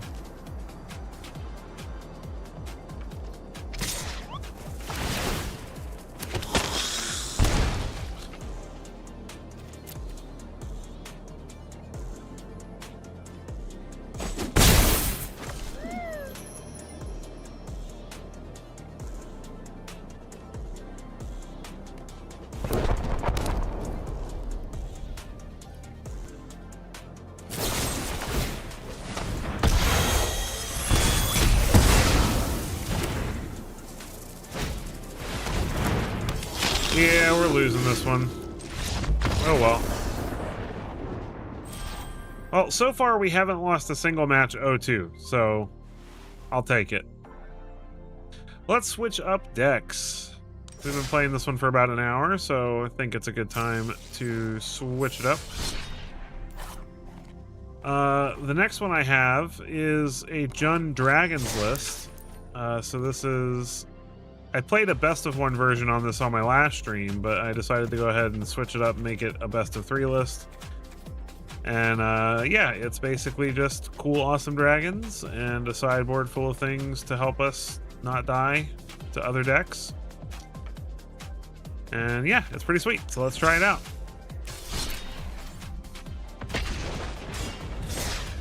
Yeah, we're losing this one. Oh well. Well, so far we haven't lost a single match 0-2, so I'll take it. Let's switch up decks. We've been playing this one for about an hour, so I think it's a good time to switch it up. The next one I have is a Jund Dragons list. So this is... I played a best of 1 version on this on my last stream, but I decided to go ahead and switch it up and make it a best of 3 list. And yeah, it's basically just cool, awesome dragons and a sideboard full of things to help us not die to other decks. And yeah, it's pretty sweet. So let's try it out.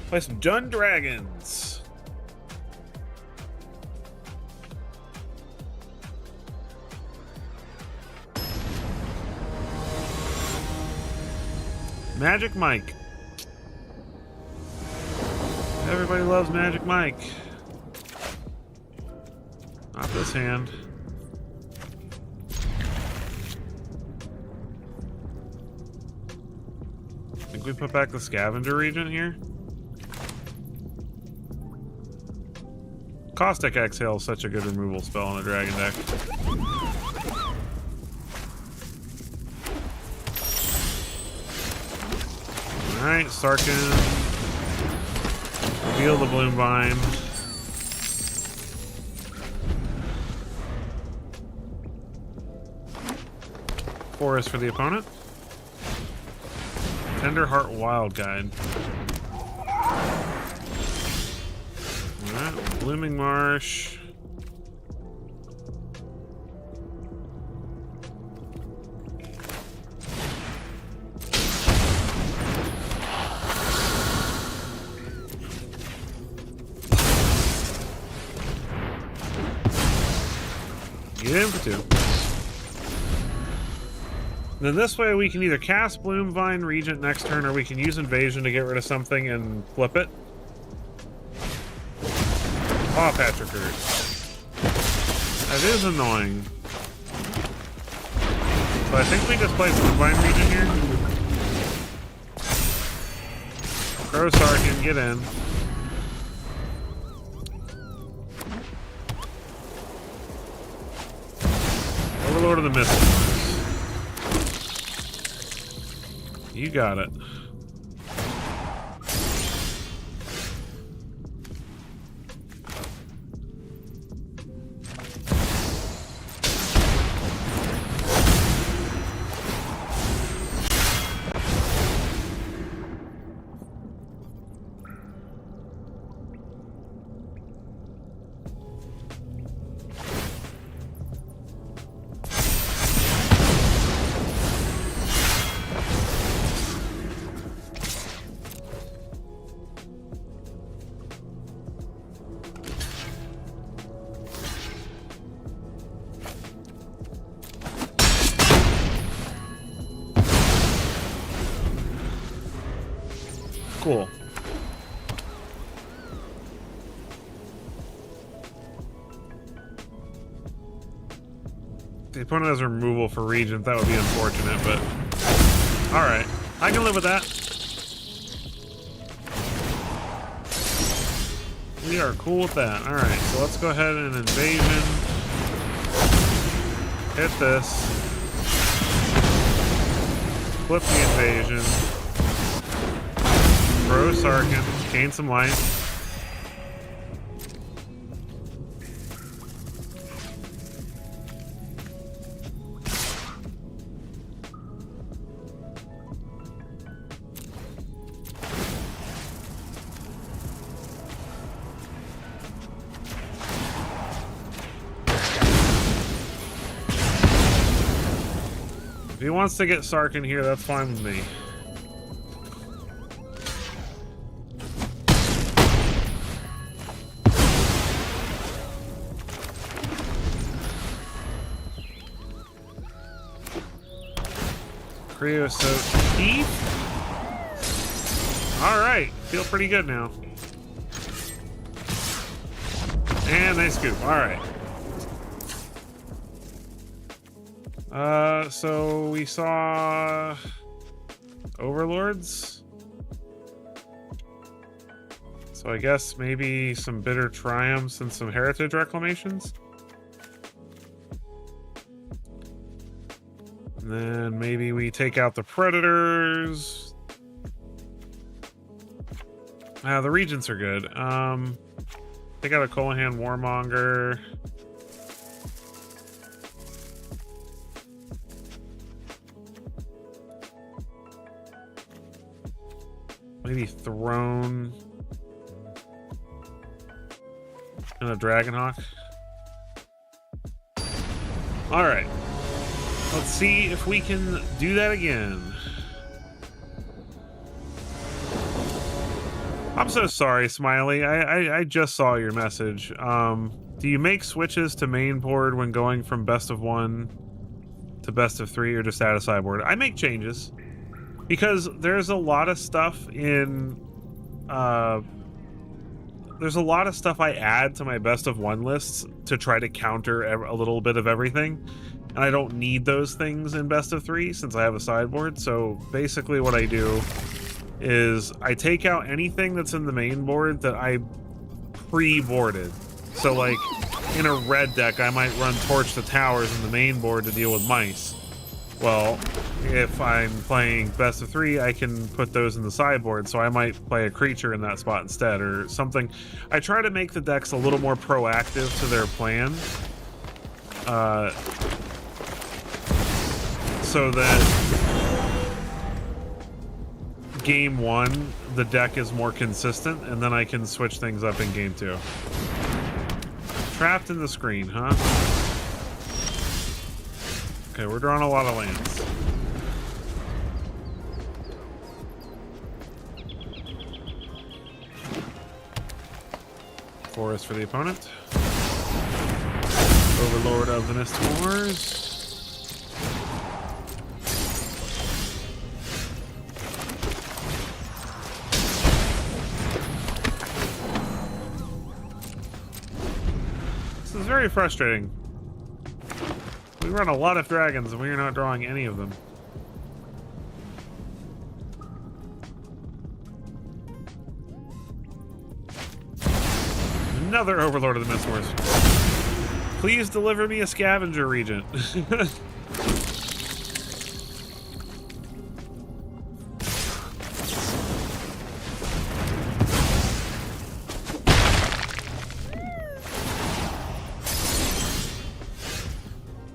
Play some Jund Dragons. Magic Mike. Everybody loves Magic Mike. Not this hand. I think we put back the Scavenger Regent here. Caustic Exhale is such a good removal spell in a dragon deck. Alright, Sarkin. Reveal the Bloom Vine. Forest for the opponent. Tenderheart Wild Guide. Alright, Blooming Marsh. in for 2. Then this way we can either cast Bloom Vine Regent next turn, or we can use Invasion to get rid of something and flip it. Paw Patch occurred. That is annoying. So I think we just play Bloom Vine Regent here. Crow Sarkin, get in. Overlord of the Mystic. You got it. Cool. The opponent has removal for Regent. That would be unfortunate, but alright. I can live with that. We are cool with that. Alright, so let's go ahead and Invasion. Hit this. Flip the Invasion. Throw Sarkin, gain some life. If he wants to get Sarkin here, that's fine with me. Creosote Thief. Alright, feel pretty good now. And they scoop. Alright. So we saw Overlords. So I guess maybe some Bitter Triumphs and some Heritage Reclamations. And then maybe we take out the Predators. The Regents are good. Take out a Colahan Warmonger. Maybe Throne. And a Dragonhawk. Alright. Let's see if we can do that again. I'm so sorry, Smiley. I just saw your message. Do you make switches to main board when going from best of 1 to best of 3, or just add a sideboard? I make changes because there's a lot of stuff in there's a lot of stuff I add to my best of 1 lists to try to counter a little bit of everything, and I don't need those things in best of 3 since I have a sideboard. So basically what I do is I take out anything that's in the main board that I pre-boarded. So like in a red deck, I might run Torch the Towers in the main board to deal with mice. Well, if I'm playing best of 3, I can put those in the sideboard, so I might play a creature in that spot instead, or something. I try to make the decks a little more proactive to their plan, so that game 1, the deck is more consistent, and then I can switch things up in game 2. Trapped in the screen, huh? Okay, we're drawing a lot of lands. Forest for the opponent. Overlord of the Mistmores. This is very frustrating. We run a lot of dragons and we are not drawing any of them. Another Overlord of the Mistmores. Please deliver me a Scavenger Regent.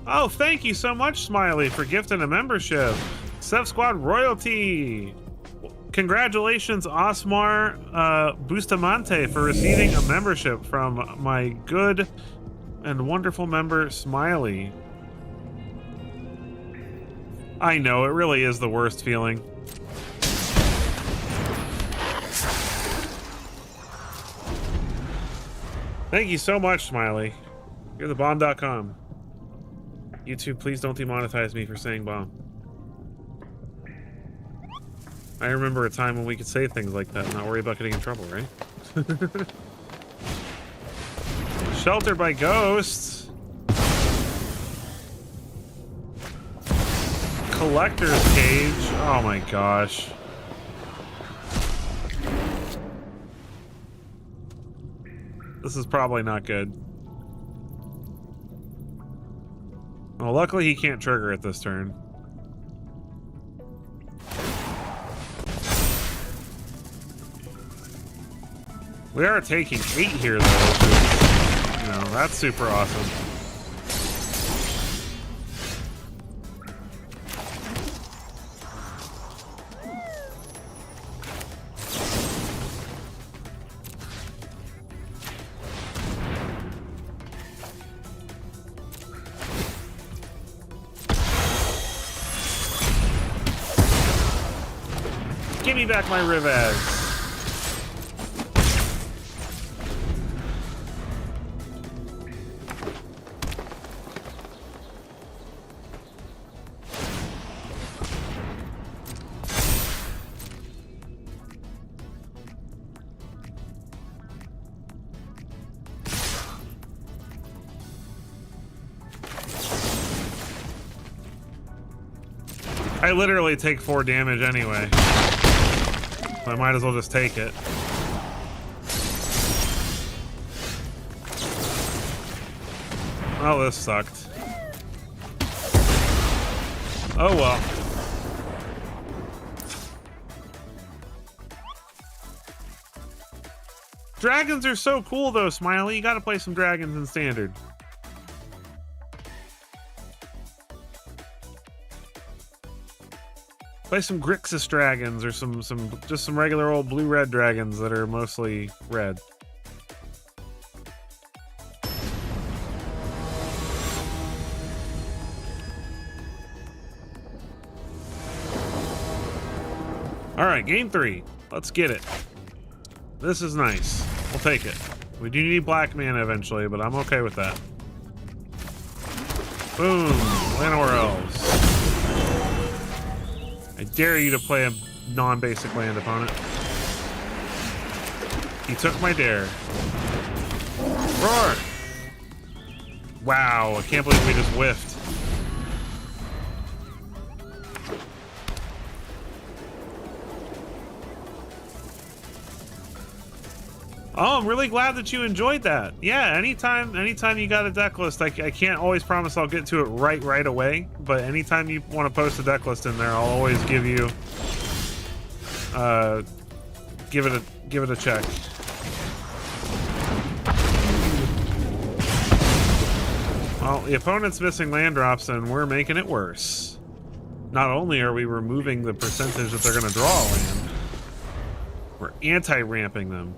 Oh, thank you so much, Smiley, for gifting a membership. SEV SQUAD royalty. Congratulations, Osmar Bustamante, for receiving a membership from my good and wonderful member, Smiley. I know, it really is the worst feeling. Thank you so much, Smiley. You're the bomb.com. YouTube, please don't demonetize me for saying bomb. I remember a time when we could say things like that and not worry about getting in trouble, right? Sheltered by ghosts. Collector's cage. Oh my gosh. This is probably not good. Well, luckily he can't trigger it this turn. We are taking 8 here, though, which is, you know, that's super awesome. Give me back my Rivaz. I literally take 4 damage anyway. So I might as well just take it. Oh, this sucked. Oh well. Dragons are so cool though, Smiley. You gotta play some dragons in standard. Play some Grixis dragons or just some regular old blue-red dragons that are mostly red. All right, game 3. Let's get it. This is nice. We'll take it. We do need black mana eventually, but I'm okay with that. Boom. Llanowar Elves. I dare you to play a non-basic land, opponent. He took my dare. Roar! Wow, I can't believe we just whiffed. Oh, I'm really glad that you enjoyed that. Yeah, anytime you got a deck list, I can't always promise I'll get to it right away, but anytime you want to post a deck list in there, I'll always give you give it a check. Well, the opponent's missing land drops and we're making it worse. Not only are we removing the percentage that they're going to draw a land, we're anti-ramping them.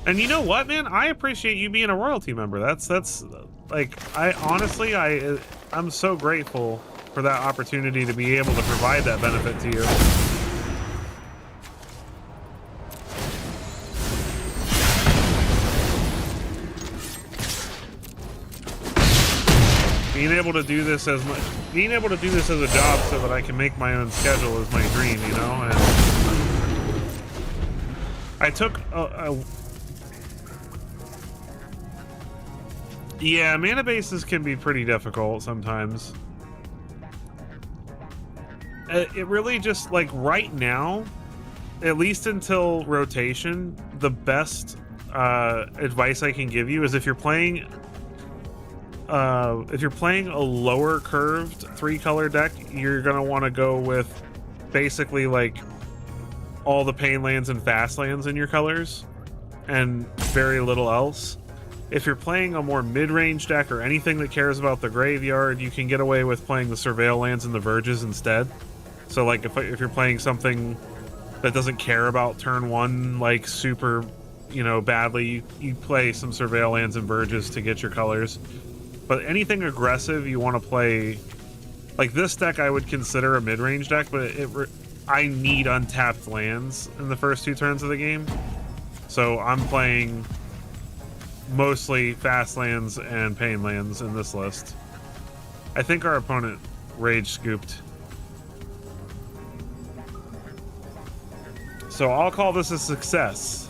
And you know what, man? I appreciate you being a royalty member. That's like, I'm so grateful for that opportunity to be able to provide that benefit to you. being able to do this as a job so that I can make my own schedule is my dream, you know. And I took yeah, mana bases can be pretty difficult sometimes. It really just, like, right now, at least until rotation, the best advice I can give you is if you're playing a lower curved 3-color deck, you're gonna want to go with basically like all the pain lands and fast lands in your colors and very little else. If you're playing a more mid-range deck or anything that cares about the graveyard, you can get away with playing the Surveil lands and the Verges instead. So like if you're playing something that doesn't care about turn 1 like super, you know, badly, you play some Surveil lands and Verges to get your colors. But anything aggressive you want to play, like this deck I would consider a mid-range deck, but I need untapped lands in the first 2 turns of the game. So I'm playing mostly fast lands and pain lands in this list. I think our opponent rage scooped. So I'll call this a success.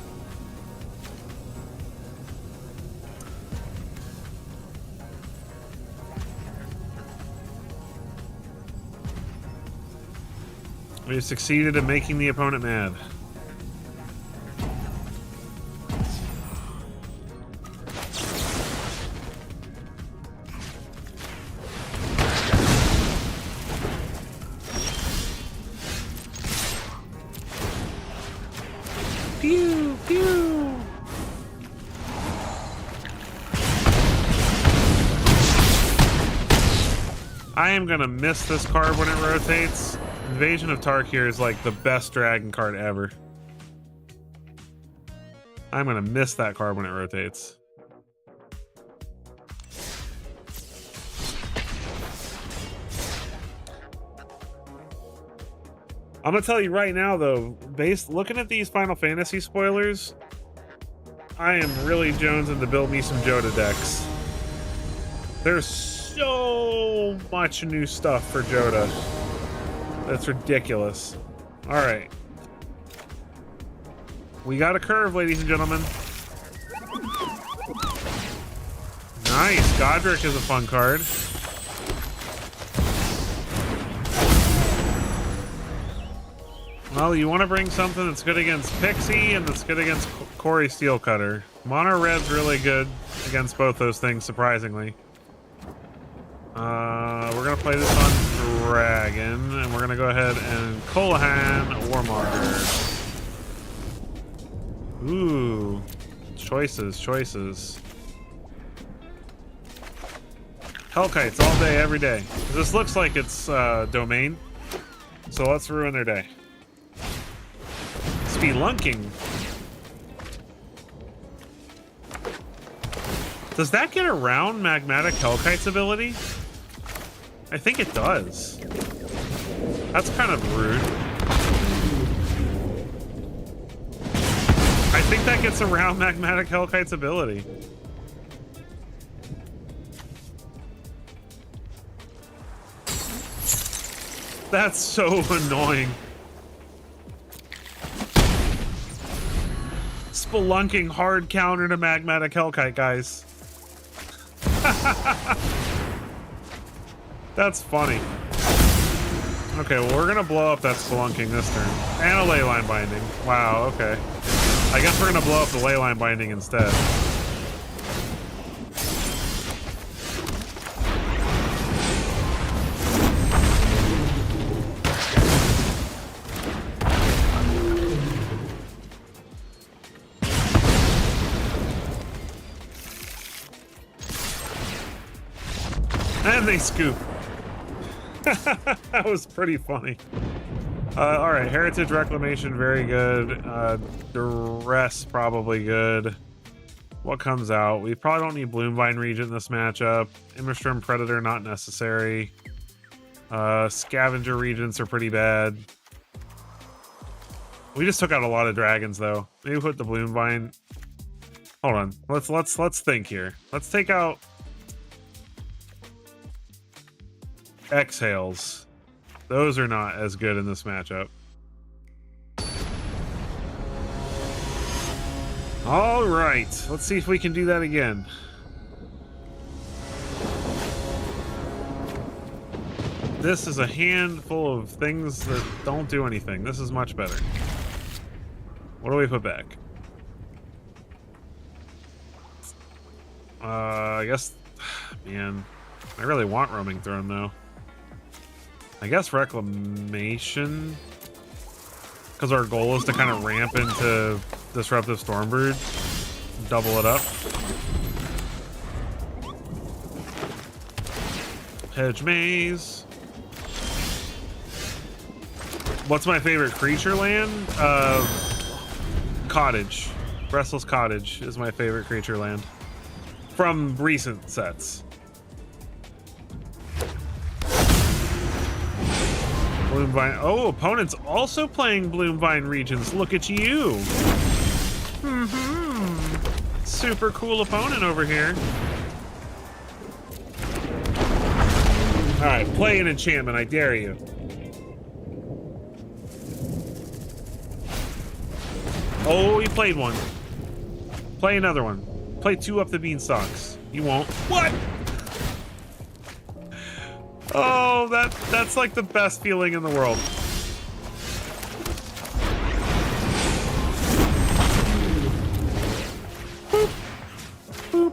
We succeeded in making the opponent mad. Pew, pew. I am gonna miss this card when it rotates. Invasion of Tarkir is like the best dragon card ever. I'm gonna miss that card when it rotates. I'm gonna tell you right now though, looking at these Final Fantasy spoilers, I am really jonesing to build me some Joda decks. There's so much new stuff for Joda. That's ridiculous. All right. We got a curve, ladies and gentlemen. Nice. Godric is a fun card. Well, you want to bring something that's good against Pixie and that's good against Corey Steelcutter. Mono Red's really good against both those things, surprisingly. We're going to play this on Dragon, and we're going to go ahead and Colahan Warmartyr. Ooh. Choices, choices. Hellkites all day, every day. This looks like it's domain, so let's ruin their day. Spelunking. Does that get around Magmatic Hellkite's ability? I think it does. That's kind of rude. I think that gets around Magmatic Hellkite's ability. That's so annoying. Spelunking hard counter to Magmatic Hellkite, guys. That's funny. Okay, well, we're gonna blow up that Spelunking this turn. And a Leyline Binding. Wow, okay. I guess we're gonna blow up the Leyline Binding instead. And they scoop. That was pretty funny. All right, Heritage Reclamation, very good. Duress, probably good. What comes out? We probably don't need Bloomvine Regent in this matchup. Immerstrom Predator, not necessary. Scavenger Regents are pretty bad. We just took out a lot of dragons, though. Maybe put the Bloomvine. Hold on. Let's think here. Let's take out. exhales. Those are not as good in this matchup. All right, let's see if we can do that again. This is a handful of things that don't do anything. This is much better. What do we put back? I guess, man, I really want Roaming Throne though. I guess Reclamation, because our goal is to kind of ramp into Disruptive Stormbird, double it up. Hedge Maze. What's my favorite creature land? Cottage. Restless Cottage is my favorite creature land from recent sets. Bloomvine. Oh, opponent's also playing Bloomvine Regions. Look at you. Super cool opponent over here. All right, play an enchantment. I dare you. Oh, he played one. Play another one. Play 2 up the beanstalks. You won't. What? Oh, that's like the best feeling in the world. Boop. Boop.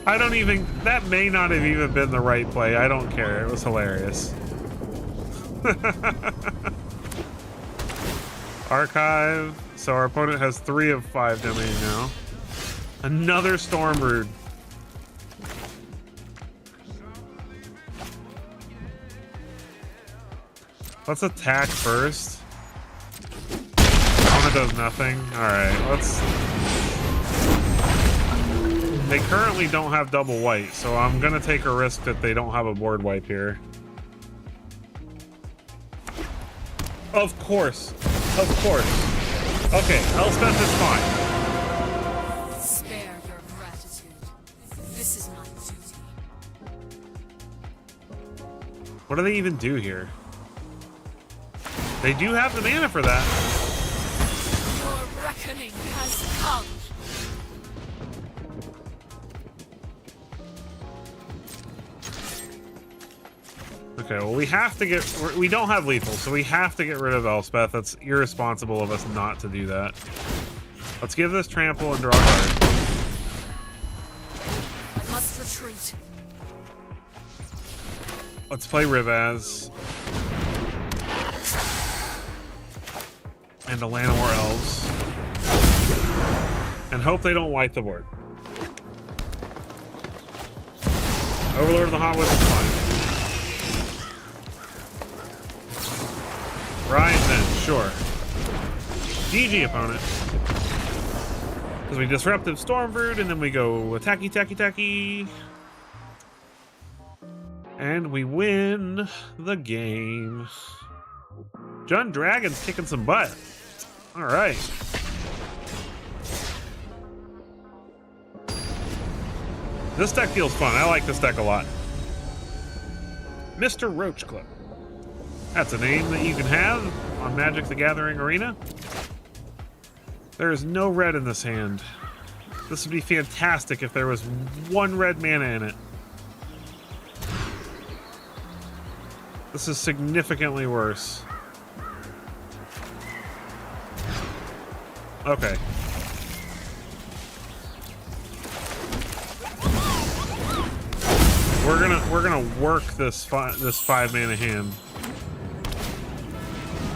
I don't even, that may not have even been the right play. I don't care. It was hilarious. Archive. So our opponent has 3 of 5 domain now. Another Stormbird. Let's attack first. Opponent does nothing. Alright, let's... They currently don't have double white, so I'm gonna take a risk that they don't have a board wipe here. Of course. Of course. Okay, Elspeth is fine. Spare your gratitude. This is my duty. What do they even do here? They do have the mana for that. Your reckoning has come. Okay, well, we have to get... We don't have lethal, so we have to get rid of Elspeth. That's irresponsible of us not to do that. Let's give this trample and draw a card. I must retreat. Let's play Rivaz. And a Llanowar Elves. And hope they don't wipe the board. Overlord of the Hotwoods is fine. Right then, sure. GG, opponent. Because we Disruptive Stormbird, and then we go attacky, tacky, tacky. And we win the game. Jund Dragon's kicking some butt. Alright. This deck feels fun. I like this deck a lot. Mr. Roachclip. That's a name that you can have on Magic the Gathering Arena. There is no red in this hand. This would be fantastic if there was 1 red mana in it. This is significantly worse. Okay. We're gonna work this 5 mana hand.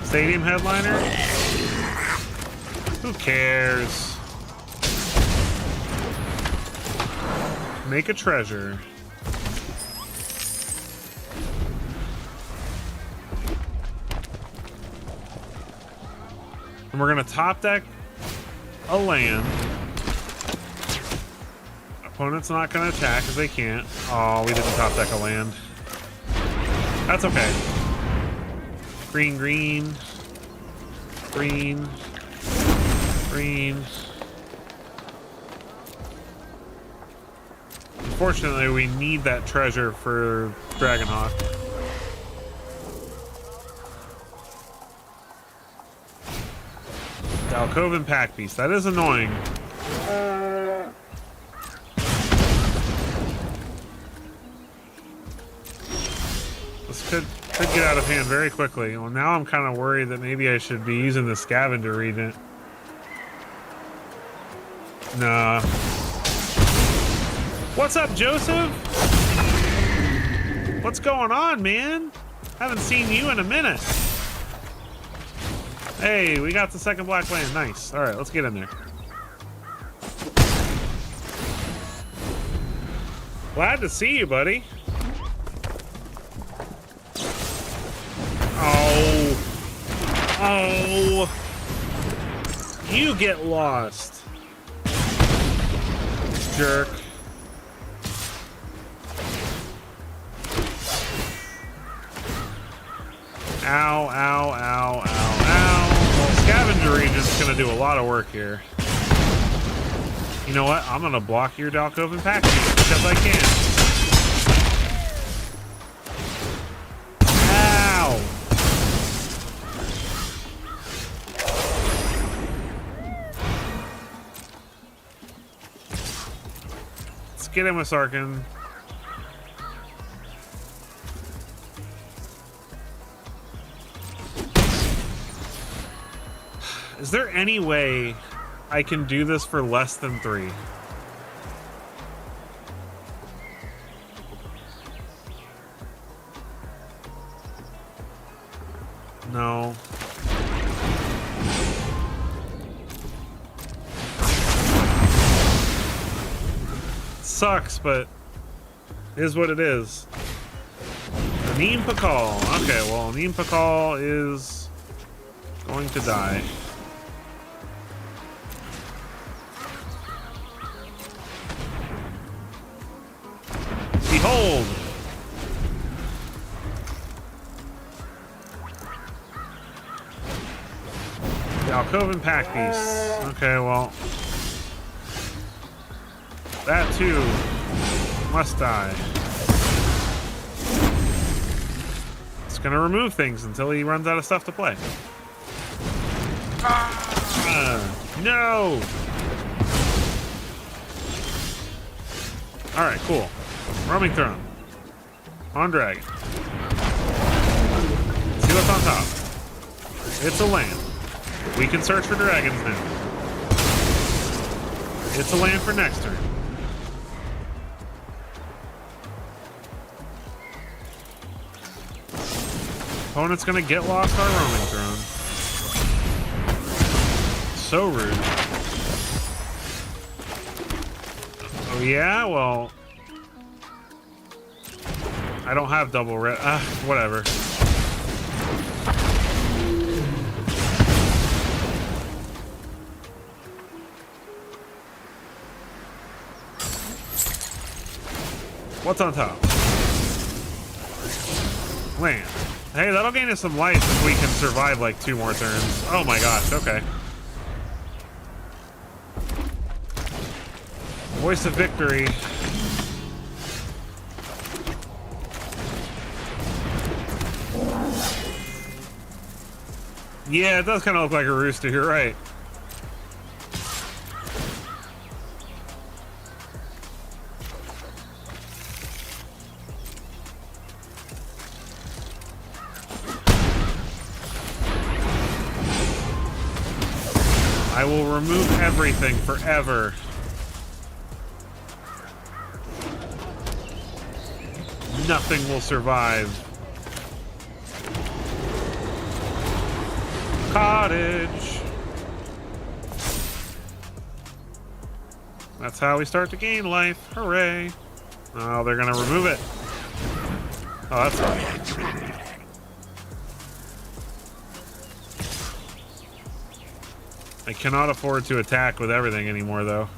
Stadium Headliner? Who cares? Make a treasure. And we're gonna top deck a land. Opponent's not gonna attack because they can't. Oh, we didn't top deck a land. That's okay. Green, green. Green. Green. Unfortunately, we need that treasure for Dragonhawk. Alcoven Pack Piece. That is annoying. This could get out of hand very quickly. Well, now I'm kind of worried that maybe I should be using the Scavenger Regent. Nah. What's up, Joseph? What's going on, man? Haven't seen you in a minute. Hey, we got the second black land. Nice. All right, let's get in there. Glad to see you, buddy. Oh. Oh. You get lost. Jerk. Ow, ow, ow, ow, ow. Well, Scavenger Regent's gonna do a lot of work here. You know what? I'm gonna block your Dalkovan Pack because I can. Ow! Let's get him with Sarkin. Is there any way I can do this for less than 3? No. Sucks, but it is what it is. Neem Pakal. Okay, well, Neem Pakal is going to die. Behold! The Alcoven Pack Piece. Okay, well. That too must die. It's gonna remove things until he runs out of stuff to play. No! Alright, cool. Roaming Throne. On Dragon. See what's on top. It's a land. We can search for dragons now. It's a land for next turn. Opponent's gonna get lost our Roaming Throne. So rude. Oh yeah? Well... I don't have double red. Whatever. What's on top? Land. Hey, that'll gain us some life if we can survive like 2 more turns. Oh my gosh, okay. Voice of Victory. Yeah, it does kind of look like a rooster, you're right. I will remove everything forever. Nothing will survive. Cottage. That's how we start to gain life. Hooray. Oh, they're gonna remove it. Oh, that's fine. I cannot afford to attack with everything anymore, though.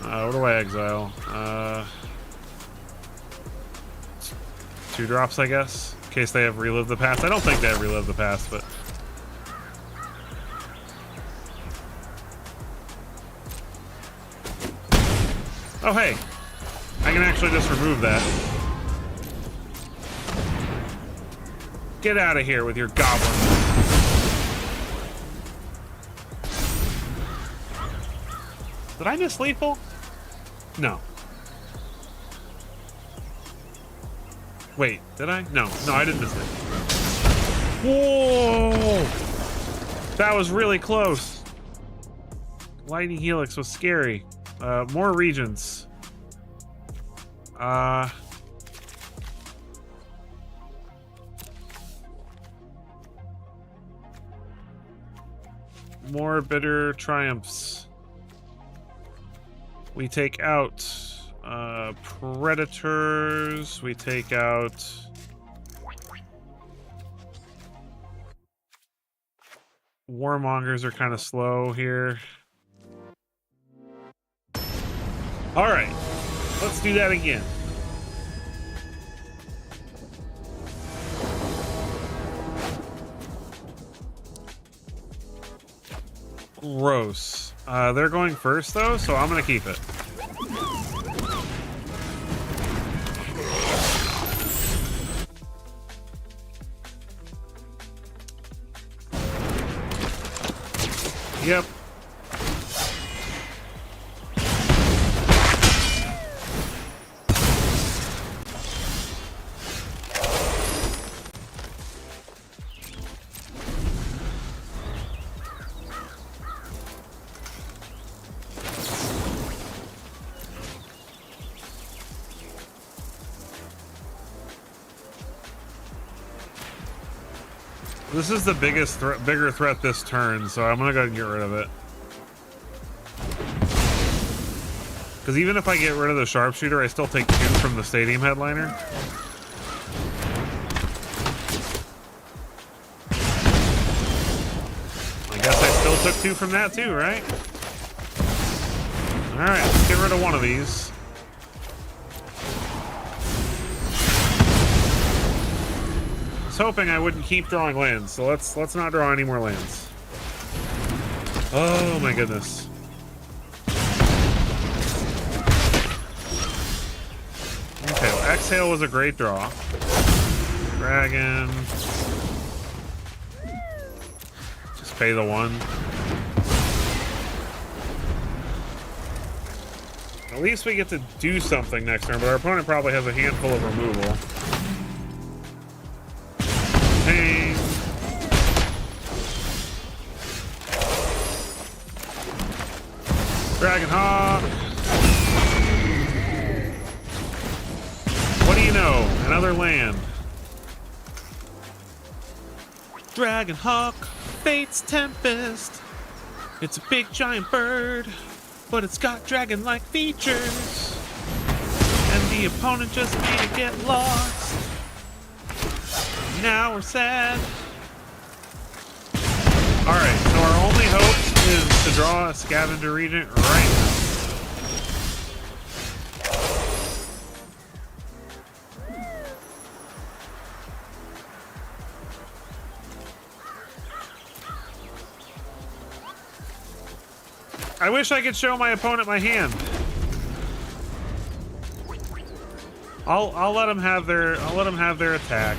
What do I exile? 2 drops, I guess, in case they have relived the past. I don't think they have relived the past, but... Oh, hey. I can actually just remove that. Get out of here with your goblin. Did I miss lethal? No. Wait, did I? No, I didn't miss it. Whoa! That was really close. Lightning Helix was scary. More regions. More bitter triumphs. We take out predators. We take out warmongers are kind of slow here. All right, let's do that again. Gross. They're going first though, so I'm gonna keep it. Yep. This is the bigger threat this turn, so I'm gonna go and get rid of it. Because even if I get rid of the sharpshooter, I still take 2 from the stadium headliner. I guess I still took 2 from that too, right? Alright, let's get rid of one of these. I was hoping I wouldn't keep drawing lands, so let's not draw any more lands. Oh my goodness. Okay, well, Exhale was a great draw. Dragon. Just pay the 1. At least we get to do something next turn, but our opponent probably has a handful of removal. Pain. Dragon Hawk. What do you know? Another land. Dragon Hawk, Fate's Tempest. It's a big giant bird, but it's got dragon-like features. And the opponent just made it get lost. Now we're sad. Alright, so our only hope is to draw a Scavenger Regent right now. I wish I could show my opponent my hand. I'll let them have their attack.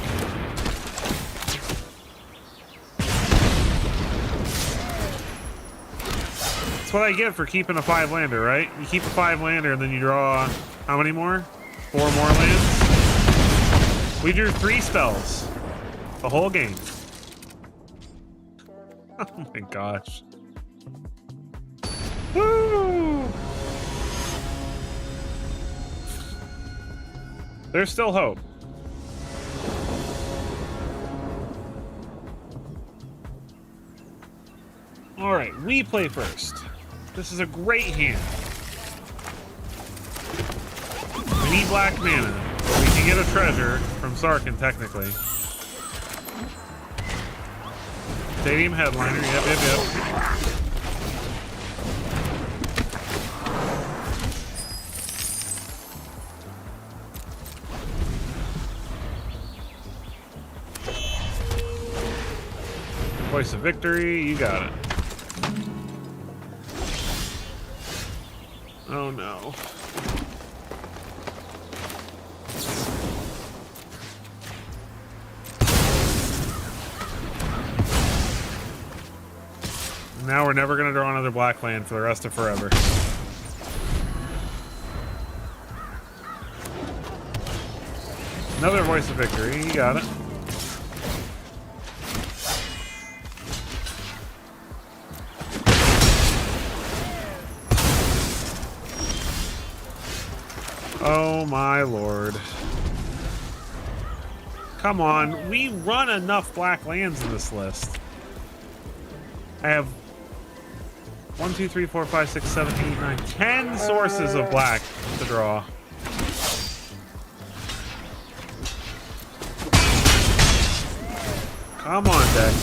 That's what I get for keeping a 5-lander, right? You keep a 5-lander and then you draw how many more? 4 more lands? We drew 3 spells the whole game. Oh my gosh. Woo! There's still hope. All right, we play first. This is a great hand. We need black mana, but we can get a treasure from Sarkin, technically. Stadium headliner, yep. Voice of Victory, you got it. Oh no. we're never gonna draw another black land for the rest of forever. Another voice of victory. You got it. Oh my lord. Come on, we run enough black lands in this list. I have 1, 2, 3, 4, 5, 6, 7, 8, 9, 10 sources of black to draw. Come on, deck.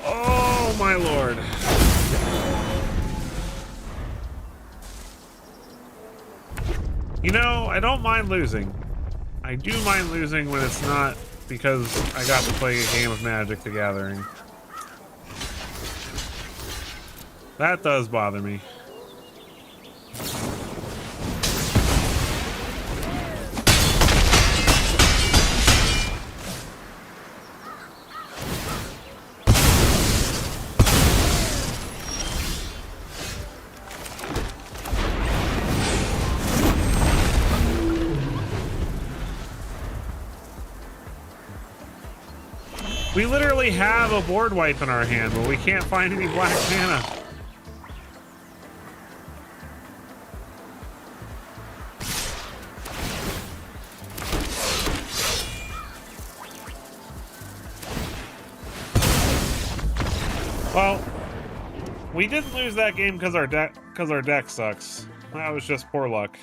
Oh my lord. You know, I don't mind losing. I do mind losing when it's not because I got to play a game of Magic the Gathering. That does bother me. We literally have a board wipe in our hand, but we can't find any black mana. Well, we didn't lose that game because our deck sucks. That was just poor luck.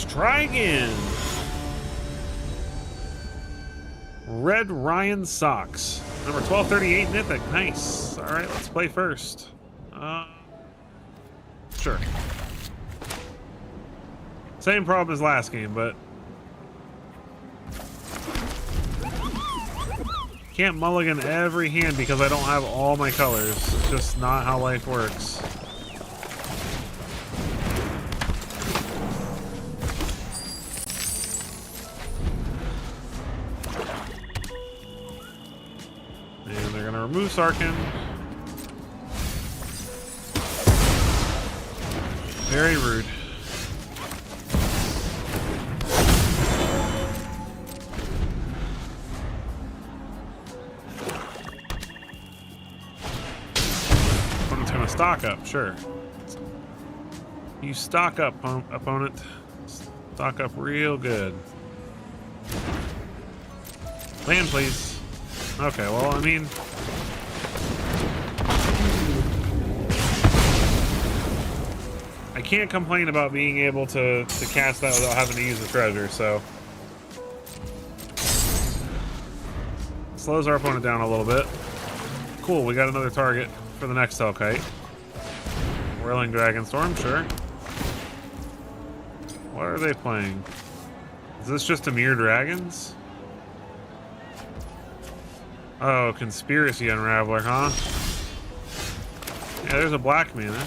Try again. Red Ryan Socks. Number 1238 Mythic. Nice. Alright, let's play first. Sure. Same problem as last game, but can't mulligan every hand because I don't have all my colors. It's just not how life works. Remove Sarkin. Very rude. Opponent's gonna stock up, sure. You stock up, opponent. Stock up real good. Land, please. Okay, well, I mean, I can't complain about being able to cast that without having to use the treasure, so. Slows our opponent down a little bit. Cool, we got another target for the next Hellkite. Whirling Dragonstorm, sure. What are they playing? Is this just a Mere Dragons? Oh, Conspiracy Unraveler, huh? Yeah, there's a black mana.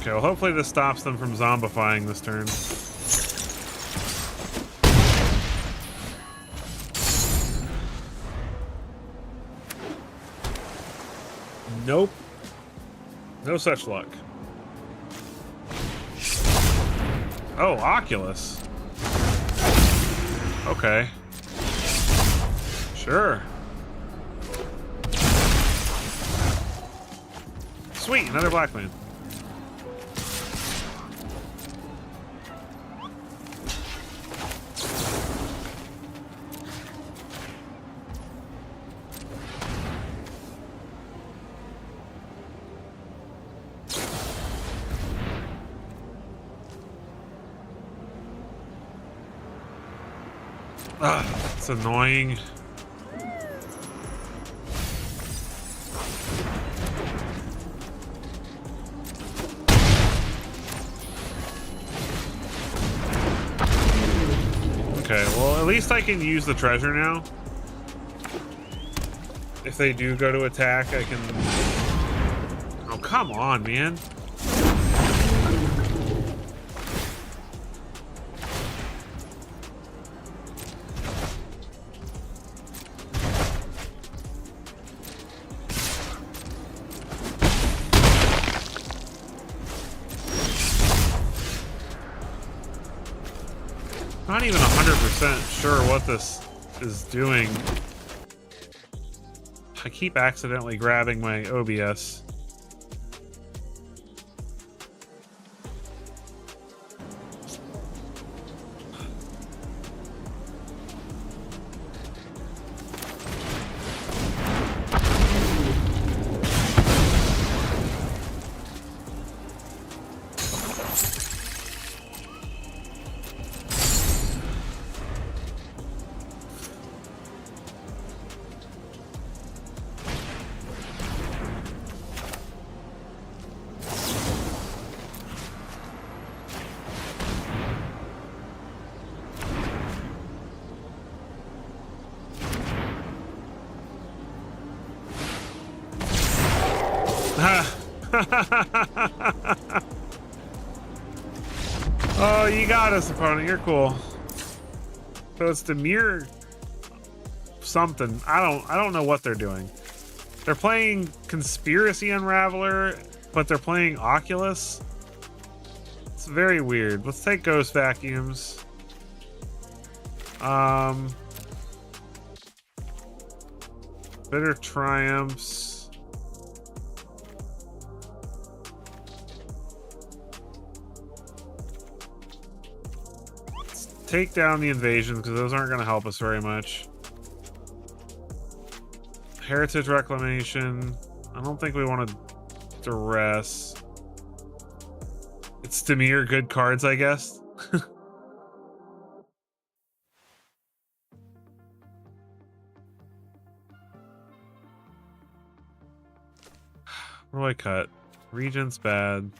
Okay, well, hopefully this stops them from zombifying this turn. Nope. No such luck. Oh, Oculus. Okay. Sure. Sweet, another black man. It's annoying. Okay, well, at least I can use the treasure now. if they do go to attack, I can... Oh, come on, man. Not even 100% sure what this is doing. I keep accidentally grabbing my OBS. Oh, you got us, opponent. You're cool. So it's the mirror something. I don't know what they're doing. They're playing Conspiracy Unraveler, but they're playing Oculus. It's very weird. Let's take Ghost Vacuums. Bitter Triumphs. Take down the invasions because those aren't going to help us very much. Heritage Reclamation. I don't think we want to duress. It's Demir, good cards, I guess. What do I cut? Regent's bad.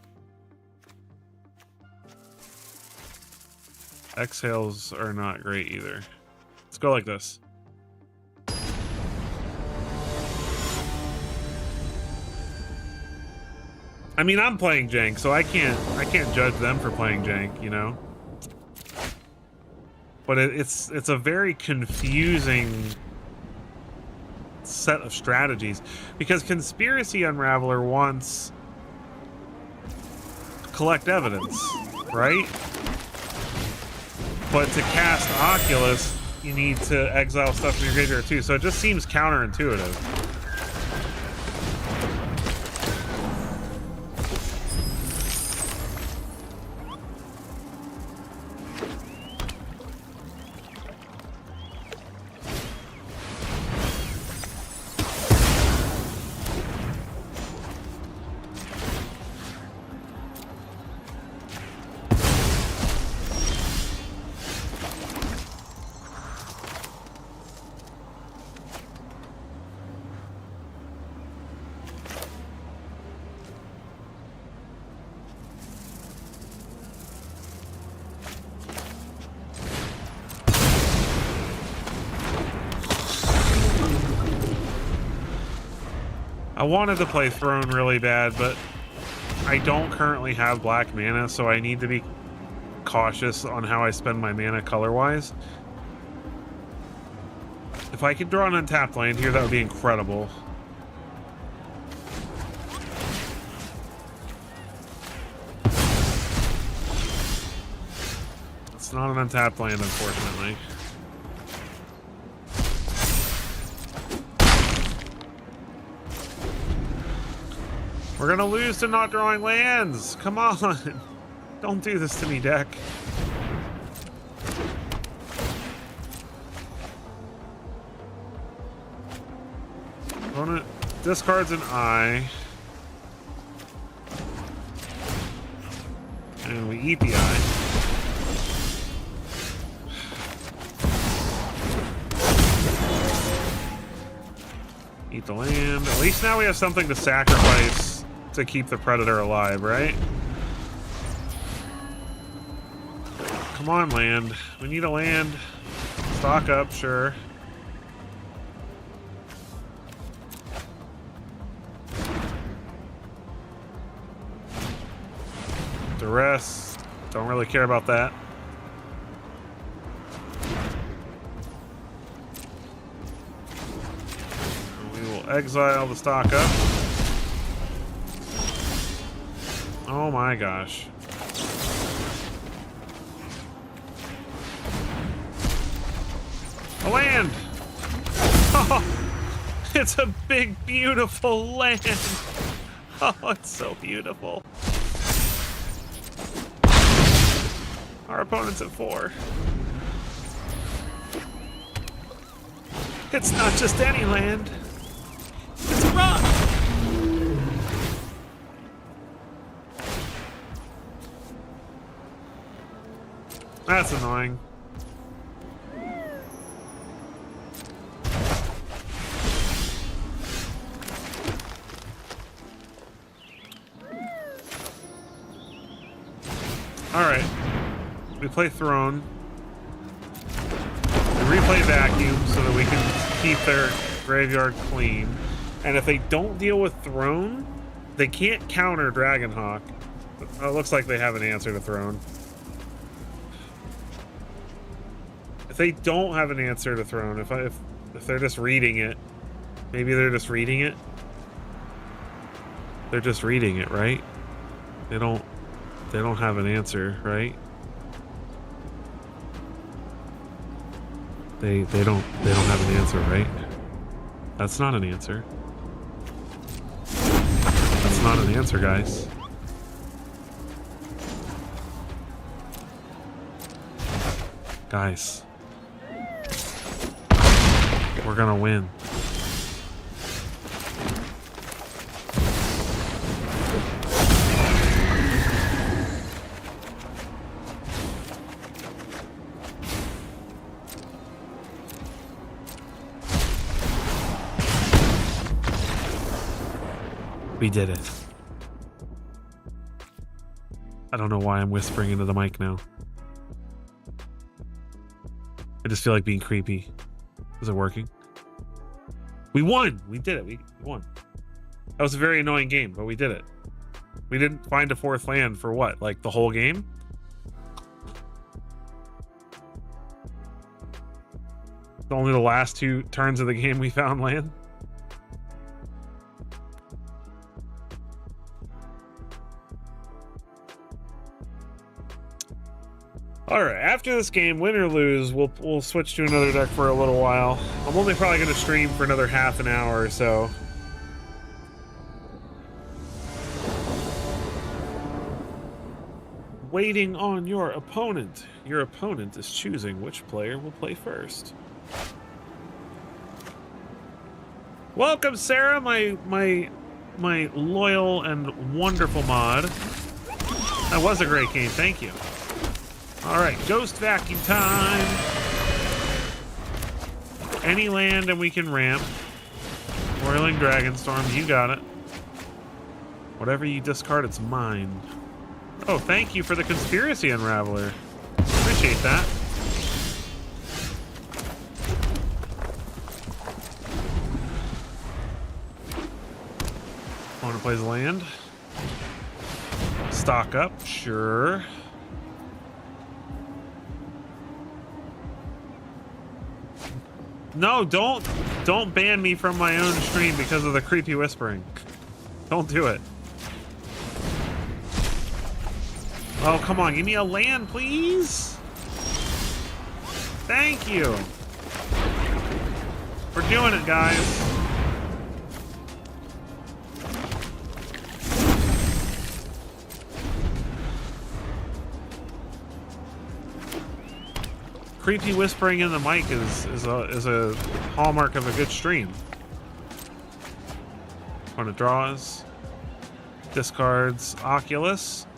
Exhales are not great either. Let's go like this. I mean, I'm playing jank, so I can't judge them for playing jank, you know. But it's a very confusing set of strategies because Conspiracy Unraveler wants collect evidence, right? But to cast Oculus, you need to exile stuff from your graveyard too, so it just seems counterintuitive. I wanted to play Throne really bad, but I don't currently have black mana, so I need to be cautious on how I spend my mana color-wise. If I could draw an untapped land here, that would be incredible. It's not an untapped land, unfortunately. We're gonna lose to not drawing lands. Come on. Don't do this to me, deck. Opponent discards an eye. And we eat the eye. Eat the land. At least now we have something to sacrifice to keep the predator alive, right? Come on, land. We need a land. Stock up, sure. Duress. Don't really care about that. We will exile the stock up. Oh my gosh. A land! Oh, it's a big, beautiful land. Oh, it's so beautiful. Our opponent's at 4. It's not just any land. It's a rock. That's annoying. Alright. We play Throne. We replay Vacuum so that we can keep their graveyard clean. And if they don't deal with Throne, they can't counter Dragonhawk. It looks like they have an answer to Throne. If they don't have an answer to Throne, if they're just reading it, maybe they're just reading it. They're just reading it, right? They don't have an answer, right? They don't have an answer, right? That's not an answer. That's not an answer, guys. Guys. We're gonna win. We did it. I don't know why I'm whispering into the mic now. I just feel like being creepy. Is it working? We won! We did it. We won. That was a very annoying game, but we did it. We didn't find a 4th land for what? Like the whole game? Only the last 2 turns of the game we found land? Alright, after this game, win or lose, we'll switch to another deck for a little while. I'm only probably going to stream for another half an hour or so. Waiting on your opponent. Your opponent is choosing which player will play first. Welcome, Sarah, my loyal and wonderful mod. That was a great game, thank you. Alright, Ghost Vacuum time. Any land and we can ramp. Whirling Dragonstorm, you got it. Whatever you discard, it's mine. Oh, thank you for the Conspiracy Unraveler. Appreciate that. Opponent plays land. Stock up, sure. No, don't ban me from my own stream because of the creepy whispering. Don't do it. Oh, come on, give me a land, please. Thank you. We're doing it, guys. Creepy whispering in the mic is a hallmark of a good stream. When it draws, discards Oculus,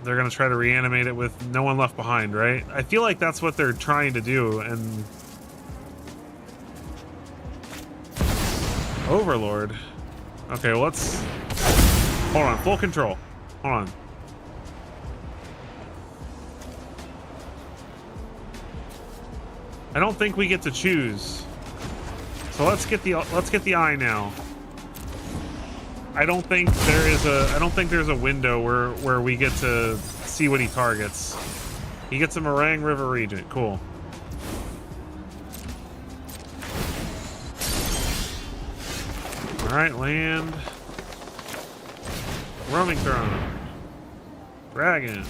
they're gonna try to reanimate it with no one left behind, right? I feel like that's what they're trying to do, and Overlord. Okay, well, let's hold on. Full control. Hold on. I don't think we get to choose. So let's get the eye now. I don't think there's a window where we get to see what he targets. He gets a Meringue River Regent. Cool. All right, land. Roaming Throne. Dragon.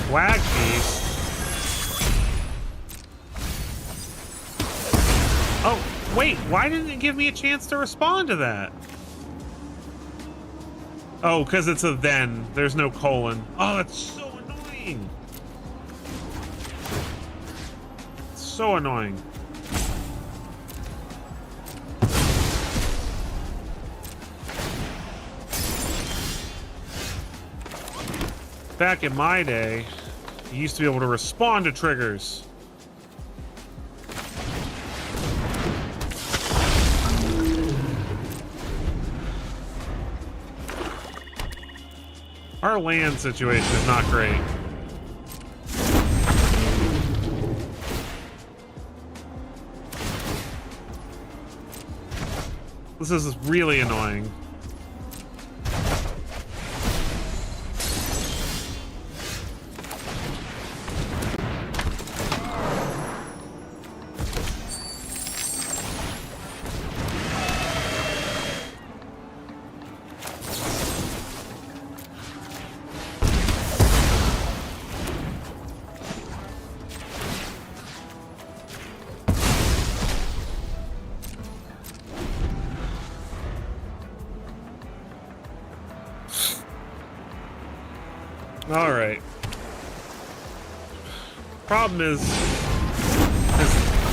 Flag Feast. Oh, wait, why didn't it give me a chance to respond to that? Oh, because it's a then. There's no colon. Oh, that's so annoying. So annoying. Back in my day, you used to be able to respond to triggers. Our land situation is not great. This is really annoying. All right. Problem is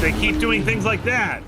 they keep doing things like that.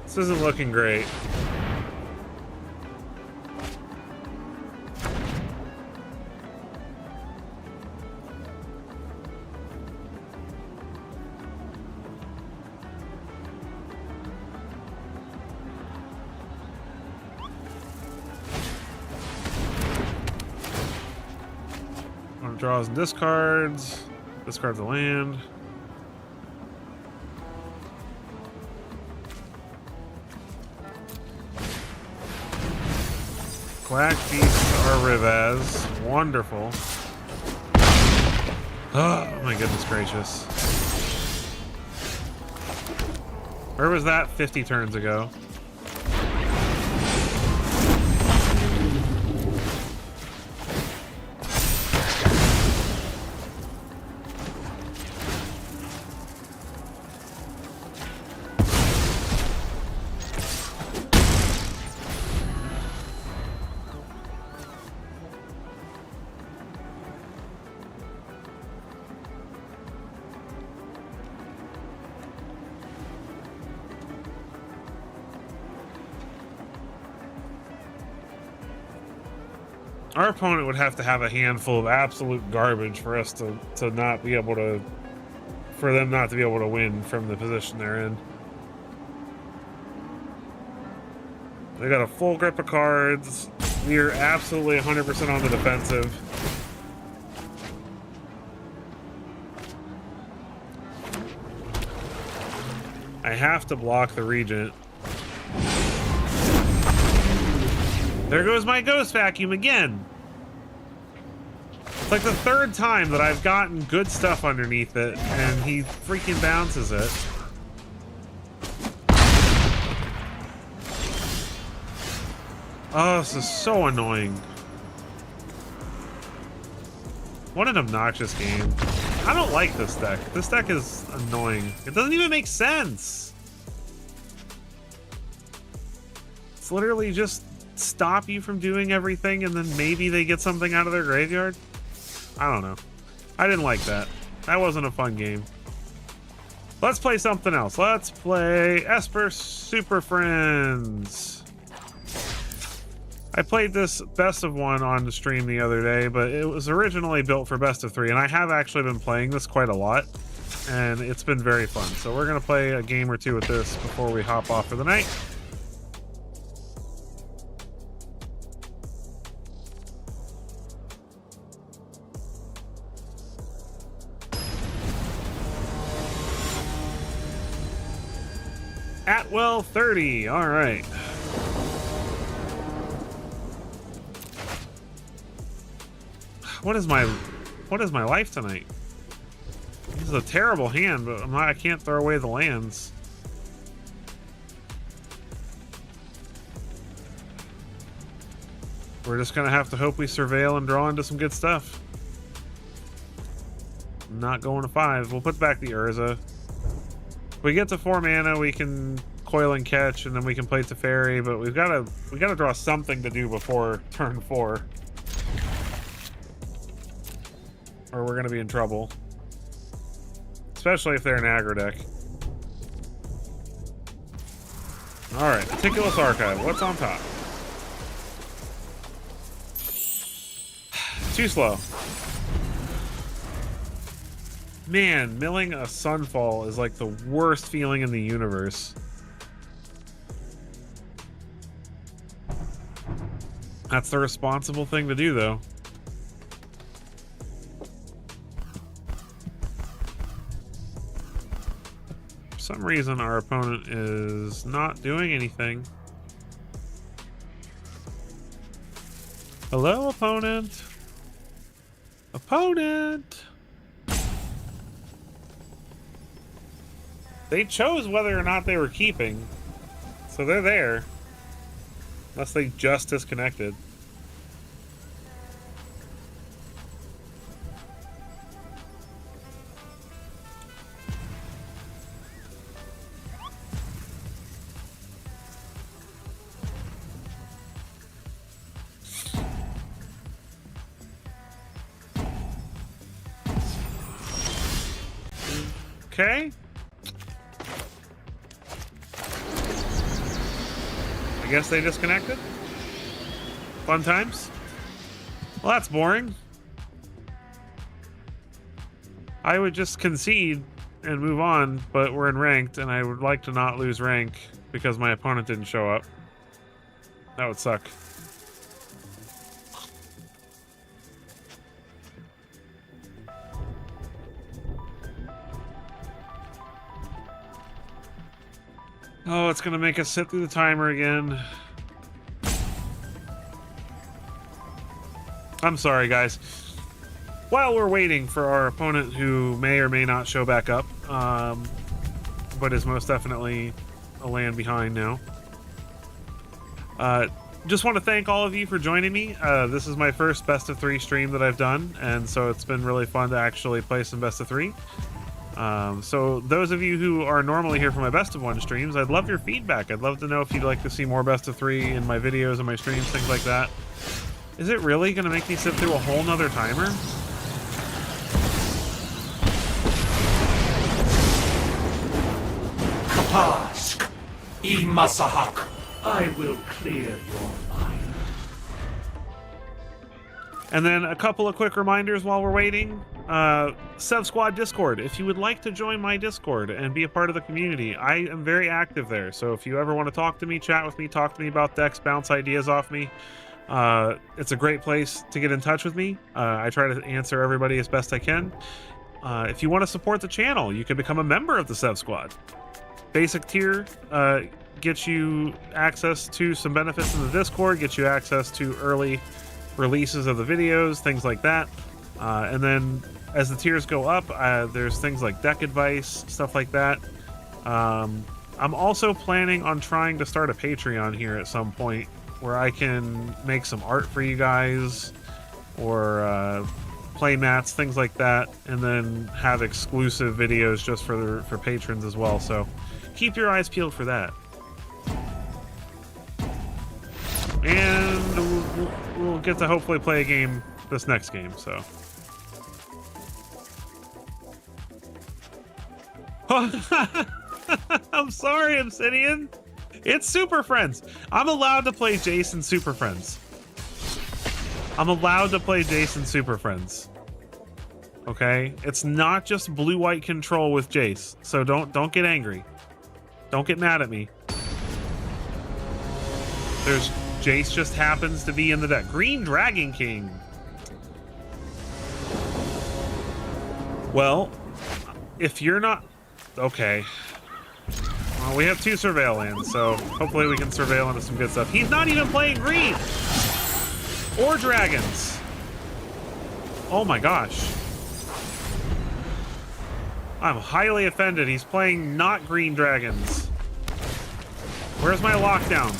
This isn't looking great. One draws and discards. Discards the land. Black Beast or Rivaz. Wonderful. Oh my goodness gracious. Where was that 50 turns ago? Our opponent would have to have a handful of absolute garbage for us to not be able to, for them not to be able to win from the position they're in. They got a full grip of cards. We are absolutely 100% on the defensive. I have to block the Regent. There goes my Ghost Vacuum again. It's like the third time that I've gotten good stuff underneath it, and he freaking bounces it. Oh, this is so annoying. What an obnoxious game. I don't like this deck. This deck is annoying. It doesn't even make sense. literally just stop you from doing everything, and then maybe they get something out of their graveyard. I don't know. I didn't like that. That wasn't a fun game. Let's play something else. Let's play Esper Super Friends. I played this best of one on the stream the other day, but it was originally built for best of 3, and I have actually been playing this quite a lot, and it's been very fun. So we're going to play a game or two with this before we hop off for the night. Atwell 30. All right. What is my life tonight? This is a terrible hand, but I can't throw away the lands. We're just gonna have to hope we surveil and draw into some good stuff. I'm not going to 5. We'll put back the Urza. If we get to 4 mana, we can coil and catch, and then we can play Teferi, but we gotta draw something to do before turn 4. Or we're gonna be in trouble. Especially if they're an aggro deck. Alright, Meticulous Archive. What's on top? Too slow. Man, milling a Sunfall is like the worst feeling in the universe. That's the responsible thing to do, though. For some reason, our opponent is not doing anything. Hello, opponent. Opponent. They chose whether or not they were keeping, so they're there. Unless they just disconnected. Okay. I guess they disconnected. Fun times. Well, that's boring. I would just concede and move on, but we're in ranked, and I would like to not lose rank because my opponent didn't show up. That would suck. Oh, it's gonna make us sit through the timer again. I'm sorry, guys. While we're waiting for our opponent, who may or may not show back up, but is most definitely a land behind now. Just want to thank all of you for joining me. This is my first best of 3 stream that I've done, and so it's been really fun to actually play some best of 3. So those of you who are normally here for my best of 1 streams, I'd love your feedback. I'd love to know if you'd like to see more best of 3 in my videos and my streams, things like that. Is it really going to make me sit through a whole nother timer? Kapask, Imasahak, I will clear your mind. And then a couple of quick reminders while we're waiting. SEV SQUAD Discord. If you would like to join my Discord and be a part of the community, I am very active there. So if you ever want to talk to me, chat with me, talk to me about decks, bounce ideas off me, it's a great place to get in touch with me. I try to answer everybody as best I can. If you want to support the channel, you can become a member of the SEV SQUAD. Basic tier gets you access to some benefits in the Discord, gets you access to early releases of the videos, things like that. And then as the tiers go up, there's things like deck advice, stuff like that. I'm also planning on trying to start a Patreon here at some point where I can make some art for you guys, or play mats, things like that, and then have exclusive videos just for patrons as well. So keep your eyes peeled for that. And we'll get to hopefully play a game this next game, so. I'm sorry, Obsidian. It's Super Friends. I'm allowed to play Jason Super Friends. I'm allowed to play Jason Super Friends. Okay? It's not just blue-white control with Jace, so don't get angry. Don't get mad at me. There's Jace just happens to be in the deck. Green Dragon King. Well, if you're not... Okay. Well, we have 2 surveil lands, so hopefully we can surveil into some good stuff. He's not even playing green! Or dragons. Oh my gosh. I'm highly offended. He's playing not green dragons. Where's my lockdown?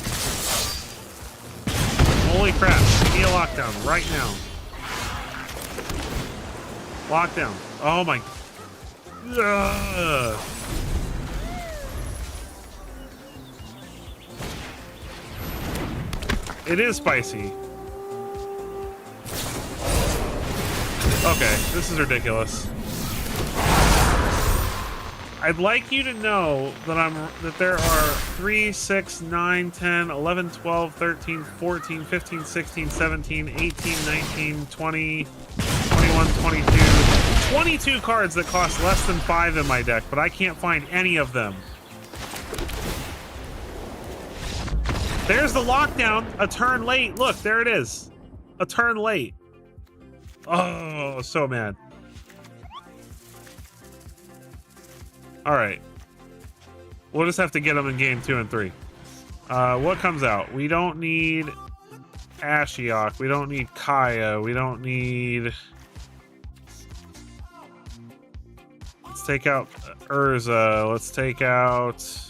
Holy crap. Give me a lockdown right now. Lockdown. Oh my... Ugh. It is spicy. Okay, this is ridiculous. I'd like you to know that there are 3, 6, 9, 10, 11, 12, 13, 14, 15, 16, 17, 18, 19, 20, 21, 22 cards that cost less than 5 in my deck, but I can't find any of them. There's the lockdown, a turn late. Look, there it is. A turn late. Oh, so mad. All right. We'll just have to get them in game 2 and 3. What comes out? We don't need Ashiok. We don't need Kaya. We don't need... Let's take out Urza. Let's take out...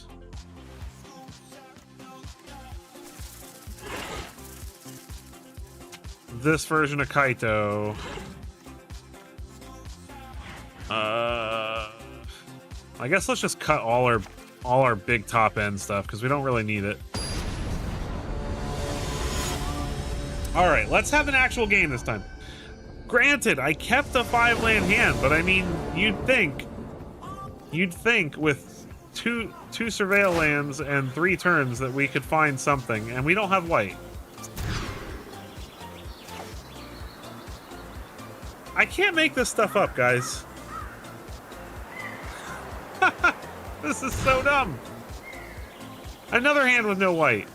this version of Kaito. I guess let's just cut all our big top end stuff because we don't really need it. All right, let's have an actual game this time. Granted, I kept a 5-land hand, but I mean, you'd think with two surveil lands and 3 turns that we could find something, and we don't have white. I can't make this stuff up, guys. This is so dumb. Another hand with no white.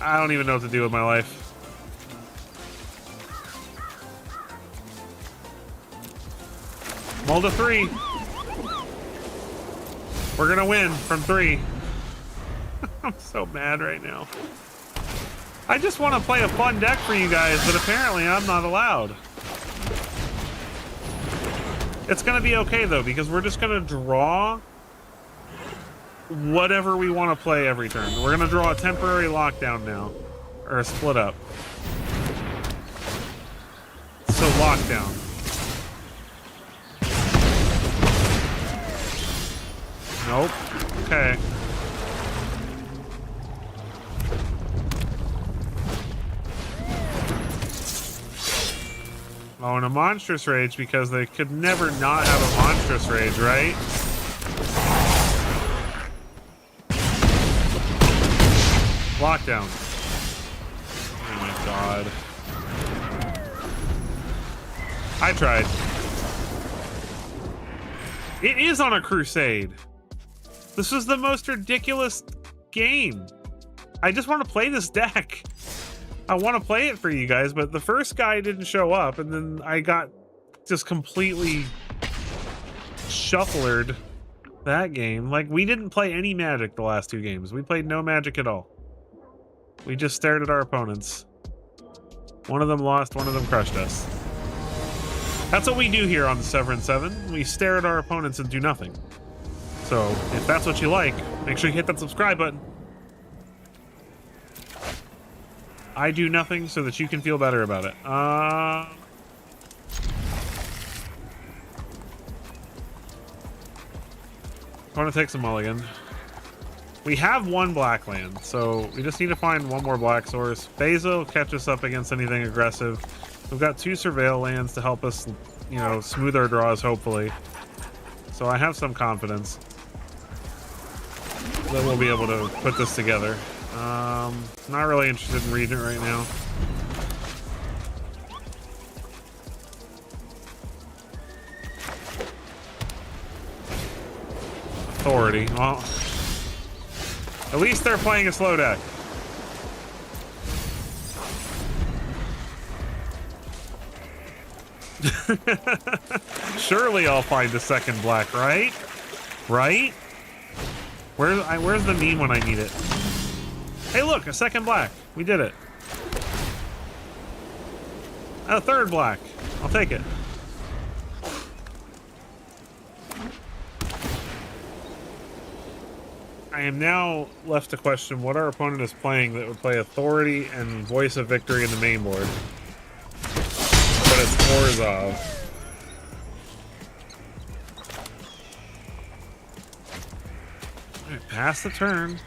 I don't even know what to do with my life. Mold a 3. We're gonna win from 3. I'm so mad right now. I just want to play a fun deck for you guys, but apparently I'm not allowed. It's going to be okay, though, because we're just going to draw whatever we want to play every turn. We're going to draw a temporary lockdown now. Or a split up. So lockdown. Nope. Okay. Oh, and a Monstrous Rage, because they could never not have a Monstrous Rage, right? Lockdown. Oh my god. I tried. It is on a crusade. This is the most ridiculous game. I just want to play this deck. I want to play it for you guys, but the first guy didn't show up, and then I got just completely shuffled that game. Like, we didn't play any Magic the last 2 games. We played no Magic at all. We just stared at our opponents. One of them lost, one of them crushed us. That's what we do here on the Severin 7. We stare at our opponents and do nothing. So, if that's what you like, make sure you hit that subscribe button. I do nothing so that you can feel better about it. Opponent takes a mulligan. We have one black land, so we just need to find one more black source. Beza will catch us up against anything aggressive. We've got 2 surveil lands to help us, you know, smooth our draws, hopefully. So I have some confidence that we'll be able to put this together. Not really interested in reading it right now. Authority. Well, at least they're playing a slow deck. Surely I'll find a second black, right? Right? Where's the meme when I need it? Hey, look, a second black. We did it. A third black. I'll take it. I am now left to question what our opponent is playing that would play Authority and Voice of Victory in the main board. But it's Orzhov. Alright, pass the turn.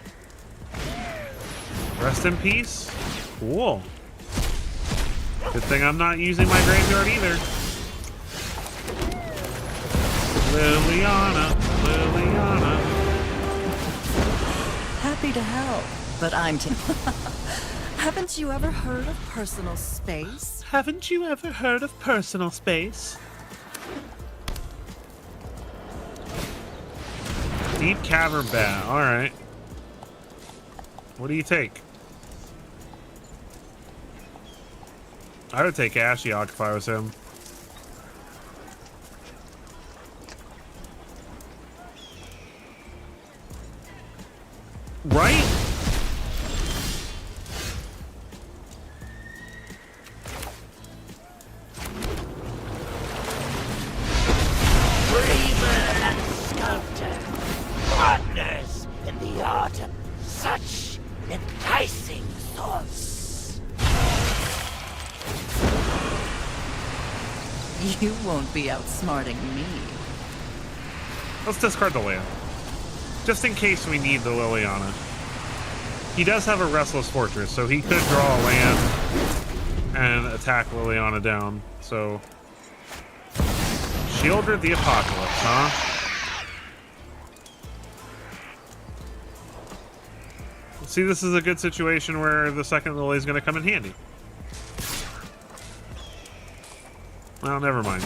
Rest in peace. Cool. Good thing I'm not using my graveyard either. Liliana, Liliana. Happy to help, but I'm Haven't you ever heard of personal space? Haven't you ever heard of personal space? Deep Cavern Bat, alright. What do you take? I would take Ashiok if I was him. Right? Dreamer and sculptor, partners in the art of such enticing thoughts. You won't be outsmarting me. Let's discard the land. Just in case we need the Liliana. He does have a Restless Fortress, so he could draw a land and attack Liliana down. So, Shieldred the Apocalypse, huh? See, this is a good situation where the second Lily is going to come in handy. Well, never mind.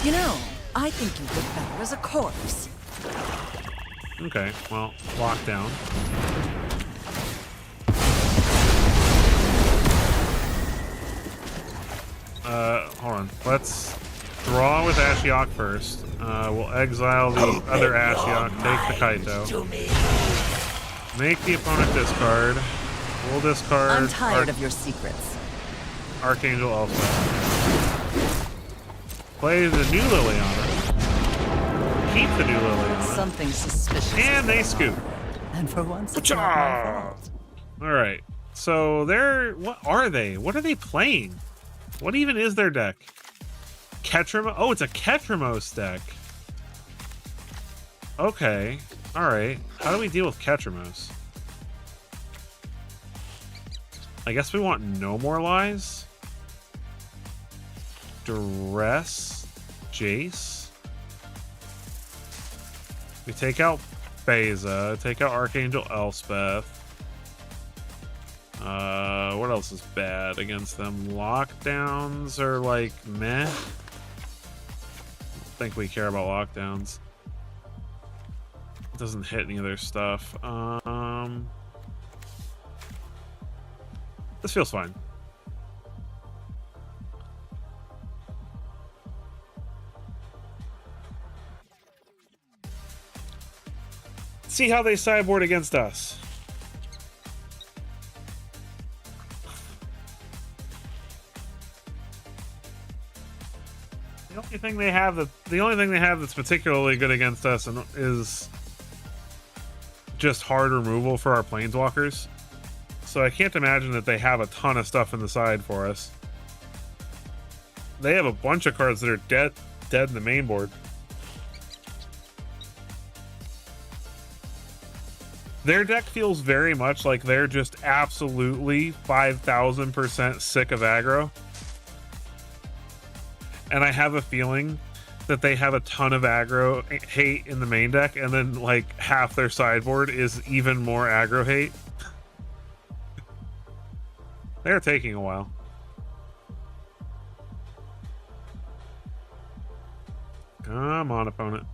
You know, I think you look better as a corpse. Okay, well, lockdown. Hold on. Let's draw with Ashiok first. We'll exile the other Ashiok, take the Kaito. Make the opponent discard. We'll discard. I'm tired of your secrets. Archangel Elspeth. Play the new Liliana. Keep the new Liliana. Something suspicious. And they scoop. And for once, it's not my fault. All right. So they're... What are they? What are they playing? What even is their deck? Ketramos? Oh, it's a Ketramos deck. Okay. All right. How do we deal with Ketramos? I guess we want no more lies. Duress. Jace. We take out Beza. Take out Archangel Elspeth. What else is bad against them? Lockdowns are like meh. I don't think we care about lockdowns. It doesn't hit any of their stuff. This feels fine. See how they sideboard against us. The only thing they have that's particularly good against us is just hard removal for our planeswalkers. So I can't imagine that they have a ton of stuff in the side for us. They have a bunch of cards that are dead in the main board. Their deck feels very much like they're just absolutely 5,000% sick of aggro. And I have a feeling that they have a ton of aggro hate in the main deck, and then like half their sideboard is even more aggro hate. They're taking a while. Come on, opponent.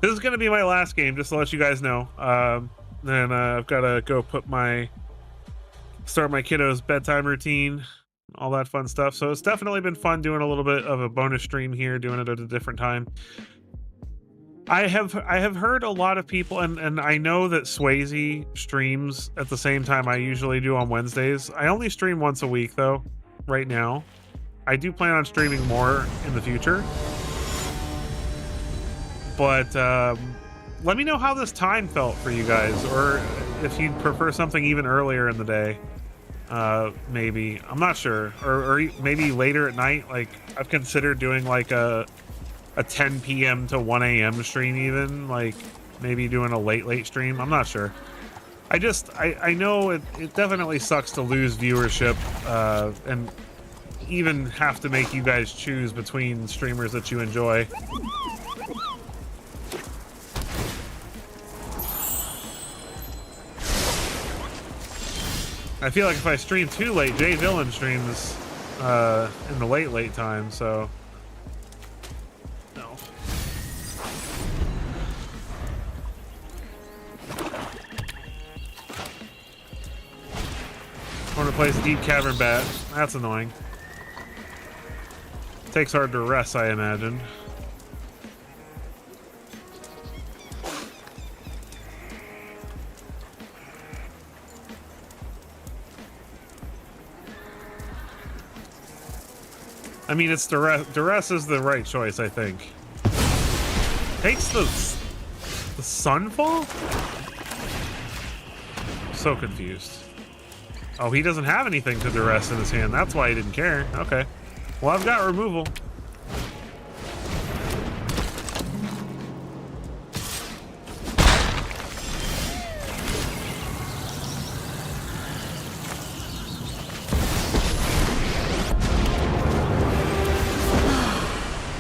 This is going to be my last game, just to let you guys know. Then I've got to go start my kiddo's bedtime routine, all that fun stuff. So it's definitely been fun doing a little bit of a bonus stream here, doing it at a different time. I have heard a lot of people, and I know that Swayze streams at the same time I usually do on Wednesdays. I only stream once a week though, right now. I do plan on streaming more in the future. But let me know how this time felt for you guys, or if you'd prefer something even earlier in the day. Maybe, I'm not sure, or maybe later at night. Like, I've considered doing like a 10 p.m. to 1 a.m. stream, even like maybe doing a late stream. I'm not sure. I know it definitely sucks to lose viewership, and even have to make you guys choose between streamers that you enjoy. I feel like if I stream too late, Jay Villain streams in the late time, so no. Corner plays Deep Cavern Bat. That's annoying. Takes hard to rest, I imagine. I mean, it's duress. Duress is the right choice, I think. Takes the Sunfall? So confused. Oh, he doesn't have anything to duress in his hand. That's why he didn't care. Okay. Well, I've got removal.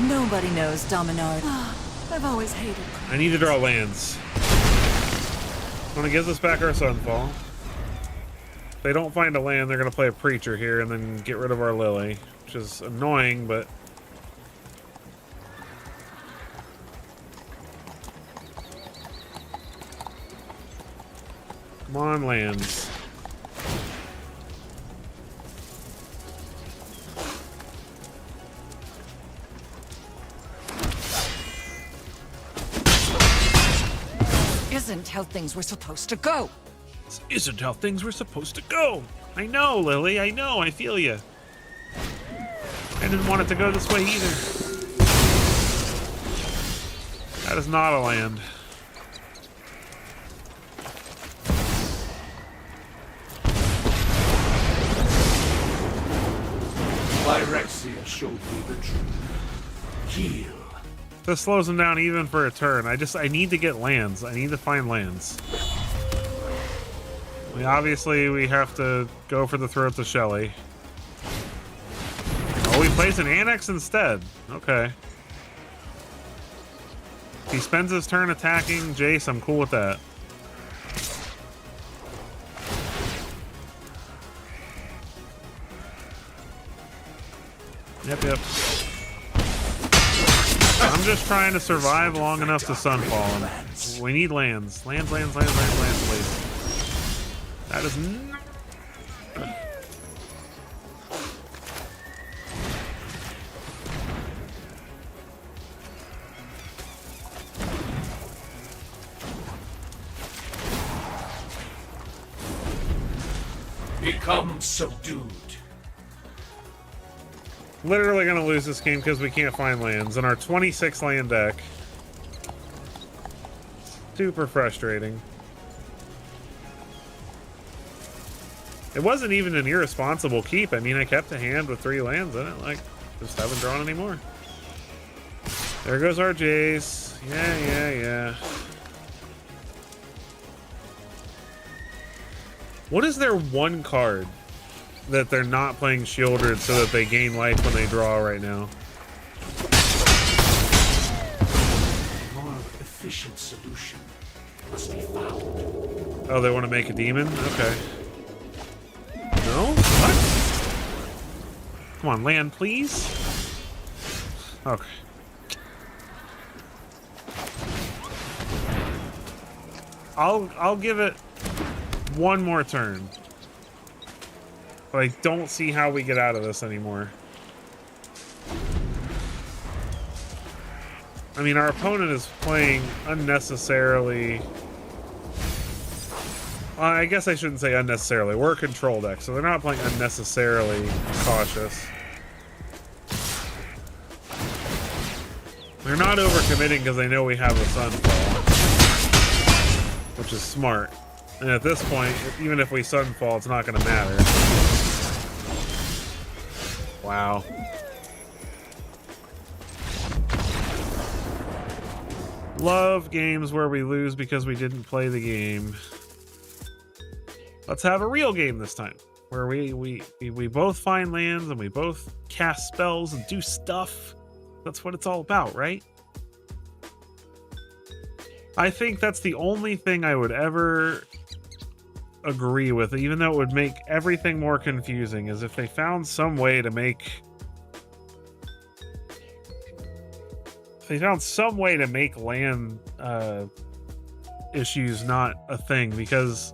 Nobody knows Dominard. I've always hated. I need to draw lands. I'm gonna give us back our Sunfall. If they don't find a land, they're gonna play a Preacher here and then get rid of our Lily, which is annoying, but come on, lands. Isn't how things were supposed to go. This isn't how things were supposed to go. I know, Lily. I know. I feel you. I didn't want it to go this way either. That is not a land. Phyrexia showed me the truth. Heal. This slows him down even for a turn. I need to get lands. I need to find lands. We have to go for the throat to Shelly. Oh, he plays an Annex instead. Okay. If he spends his turn attacking Jace, I'm cool with that. Yep. I'm just trying to survive long enough to Sunfall. And we need lands. Lands, please. That is not... Become subdued. Literally gonna lose this game because we can't find lands in our 26 land deck. Super frustrating. It wasn't even an irresponsible keep. I mean, I kept a hand with 3 lands in it. Like, just haven't drawn any more. There goes our Jace. Yeah. What is their one card that they're not playing Shieldred so that they gain life when they draw right now? A more efficient solution must be found. Oh, they want to make a demon? Okay. No? What? Come on, land, please. Okay. I'll give it one more turn. But I don't see how we get out of this anymore. I mean, our opponent is playing unnecessarily... I guess I shouldn't say unnecessarily. We're a control deck, so they're not playing unnecessarily cautious. They're not overcommitting because they know we have a Sunfall, which is smart. And at this point, even if we Sunfall, it's not going to matter. Wow. Love games where we lose because we didn't play the game. Let's have a real game this time, where we both find lands and we both cast spells and do stuff. That's what it's all about, right? I think that's the only thing I would ever agree with, even though it would make everything more confusing, is if they found some way to make... If they found some way to make land issues not a thing, because...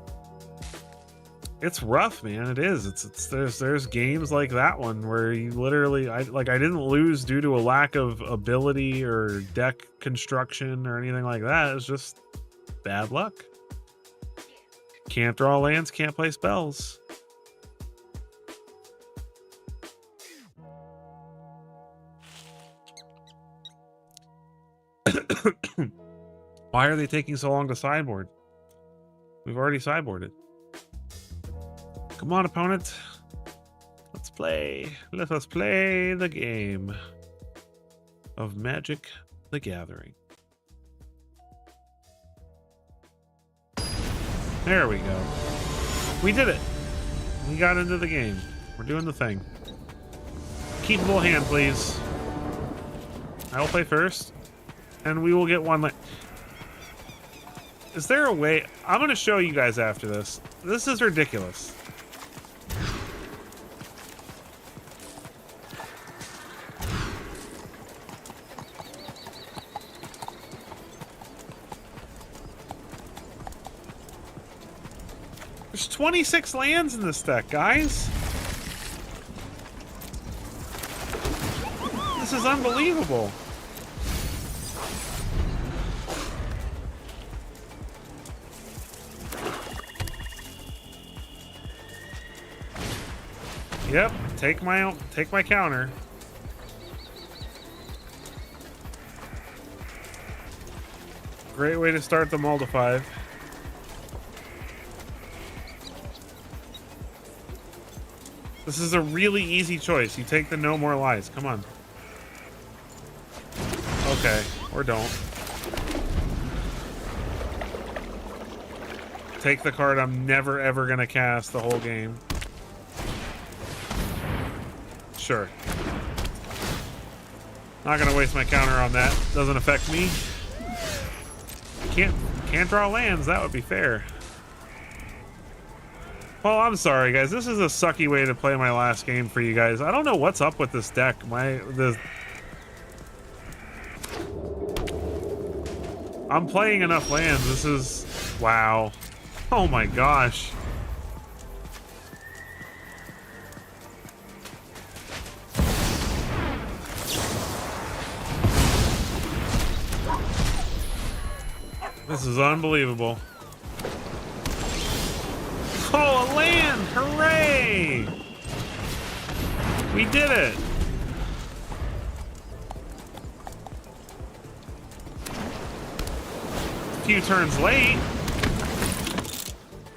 It's rough, man. It is. There's games like that one where you literally I didn't lose due to a lack of ability or deck construction or anything like that. It's just bad luck. Can't draw lands, can't play spells. Why are they taking so long to sideboard? We've already sideboarded. Come on, opponent. Let's play. Let us play the game of Magic the Gathering. There we go. We did it. We got into the game. We're doing the thing. Keepable hand, please. I will play first, and we will get one. Is there a way? I'm going to show you guys after this. This is ridiculous. There's 26 lands in this deck, guys. This is unbelievable. Yep, take my counter. Great way to start the mull to 5. This is a really easy choice. You take the no more lies. Come on. Okay, or don't. Take the card I'm never ever gonna cast the whole game. Sure. Not gonna waste my counter on that. Doesn't affect me. Can't draw lands. That would be fair. Well, I'm sorry, guys. This is a sucky way to play my last game for you guys. I don't know what's up with this deck. I'm playing enough lands. This is... Wow. Oh my gosh. This is unbelievable. Oh, a land! Hooray! We did it! A few turns late.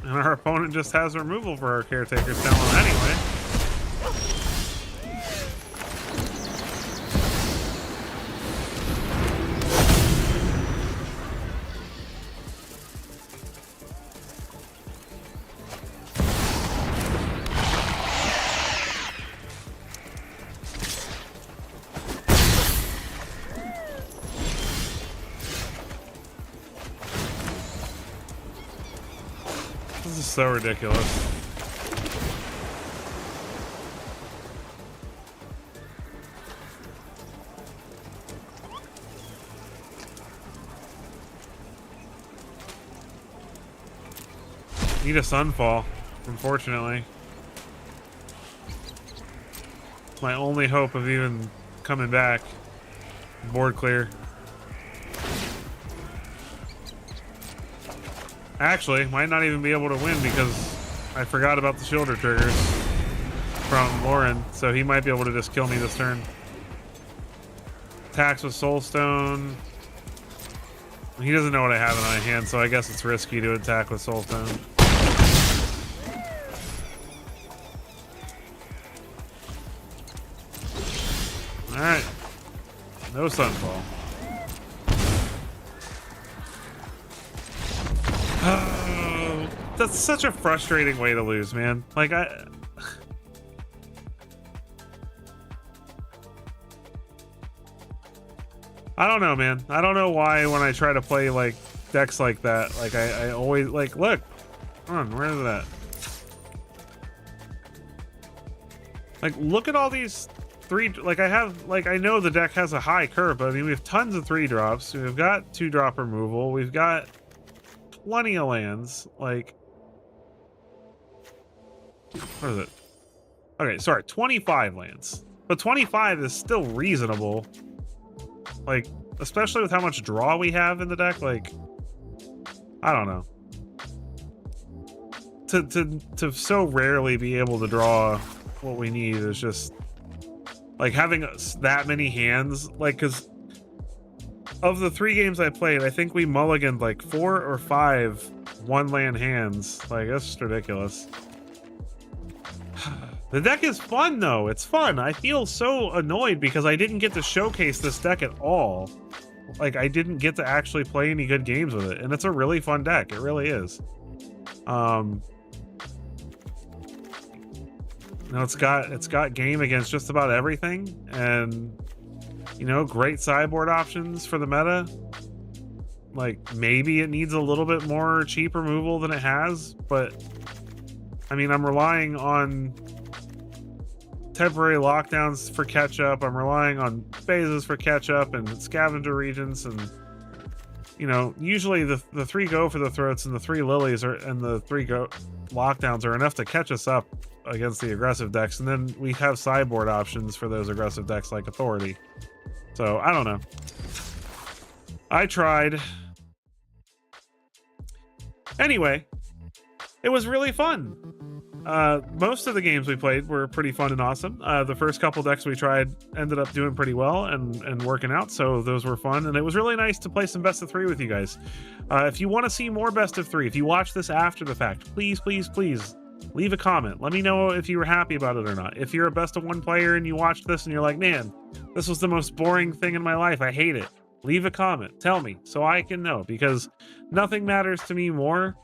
And our opponent just has removal for our Caretaker's Talent anyway. This is so ridiculous. Need a sunfall, unfortunately. It's my only hope of even coming back. Board clear. Actually, might not even be able to win because I forgot about the shoulder triggers from Lauren, so he might be able to just kill me this turn. Attacks with Soulstone. He doesn't know what I have in my hand, so I guess it's risky to attack with Soulstone. Alright. No sunfall. Oh, that's such a frustrating way to lose, man. Like, I don't know, man. I don't know why when I try to play, like, decks like that, like, I always, like, look. Come on, where is it at? Like, look at all these three, like, I know the deck has a high curve, but I mean, we have tons of 3-drops. We've got 2-drop removal. We've got plenty of lands. Like, what is it? Okay, sorry, 25 lands. But 25 is still reasonable. Like, especially with how much draw we have in the deck, like, I don't know. To so rarely be able to draw what we need is just, like, having that many hands, like, because of the 3 games I played, I think we mulliganed like 4 or 5 one-land hands. Like, that's just ridiculous. The deck is fun, though. It's fun. I feel so annoyed because I didn't get to showcase this deck at all. Like, I didn't get to actually play any good games with it, and it's a really fun deck. It really is. You know, it's got game against just about everything, and, you know, great sideboard options for the meta. Like, maybe it needs a little bit more cheap removal than it has, but I mean, I'm relying on temporary lockdowns for catch-up. I'm relying on phases for catch-up and scavenger regents, and, you know, usually the 3 go for the throats and the 3 lilies and the 3 go lockdowns are enough to catch us up against the aggressive decks, and then we have sideboard options for those aggressive decks like Authority. So I don't know. I tried. Anyway, it was really fun. Most of the games we played were pretty fun and awesome. The first couple decks we tried ended up doing pretty well and working out, so those were fun, and it was really nice to play some best of 3 with you guys. If you want to see more best of 3, if you watch this after the fact, please leave a comment. Let me know if you were happy about it or not. If you're a best of 1 player and you watched this and you're like, man, this was the most boring thing in my life, I hate it, leave a comment. Tell me so I can know, because nothing matters to me more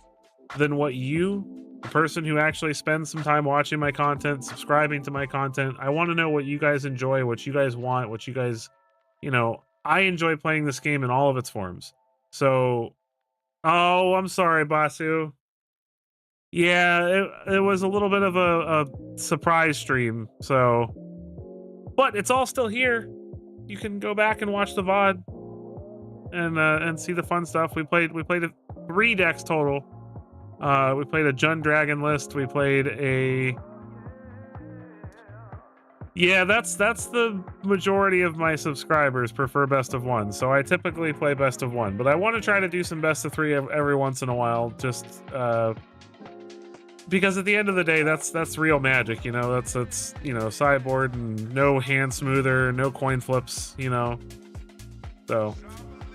than what you, the person who actually spends some time watching my content, subscribing to my content. I want to know what you guys enjoy, what you guys want, what you guys, you know, I enjoy playing this game in all of its forms. So, oh, I'm sorry, Basu. Yeah, it was a little bit of a surprise stream, so, but it's all still here. You can go back and watch the VOD and see the fun stuff. We played 3 decks total. We played a Jund Dragon list. We played a, yeah, that's the majority of my subscribers prefer best of 1, so I typically play best of 1, but I want to try to do some best of 3 every once in a while, just because at the end of the day, that's real magic, you know. That's you know, sideboard and no hand smoother, no coin flips, you know. So,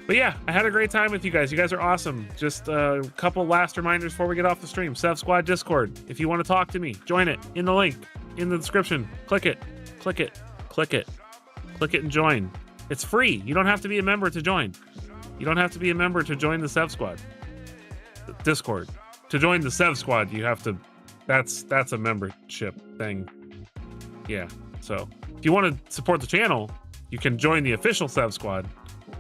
but yeah, I had a great time with you guys. You guys are awesome. Just a couple last reminders before we get off the stream. SEV SQUAD Discord. If you want to talk to me, join it in the link in the description. Click it, click it, click it, click it, and join. It's free. You don't have to be a member to join. You don't have to be a member to join the SEV SQUAD Discord. To join the SEV SQUAD, you have to, that's a membership thing. Yeah, so if you want to support the channel, you can join the official SEV SQUAD,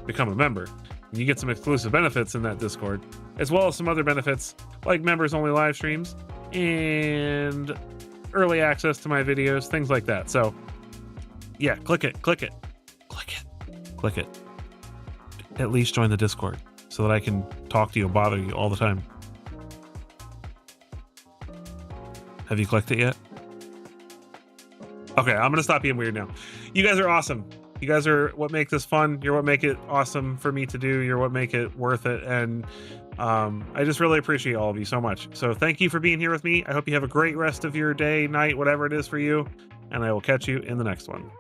become a member, and you get some exclusive benefits in that Discord. as well as some other benefits like members only live streams and early access to my videos, things like that. So yeah, click it. At least join the Discord so that I can talk to you and bother you all the time. Have you clicked it yet? Okay, I'm gonna stop being weird now. You guys are awesome. You guys are what make this fun. You're what make it awesome for me to do. You're what make it worth it. And I just really appreciate all of you so much. So thank you for being here with me. I hope you have a great rest of your day, night, whatever it is for you. And I will catch you in the next one.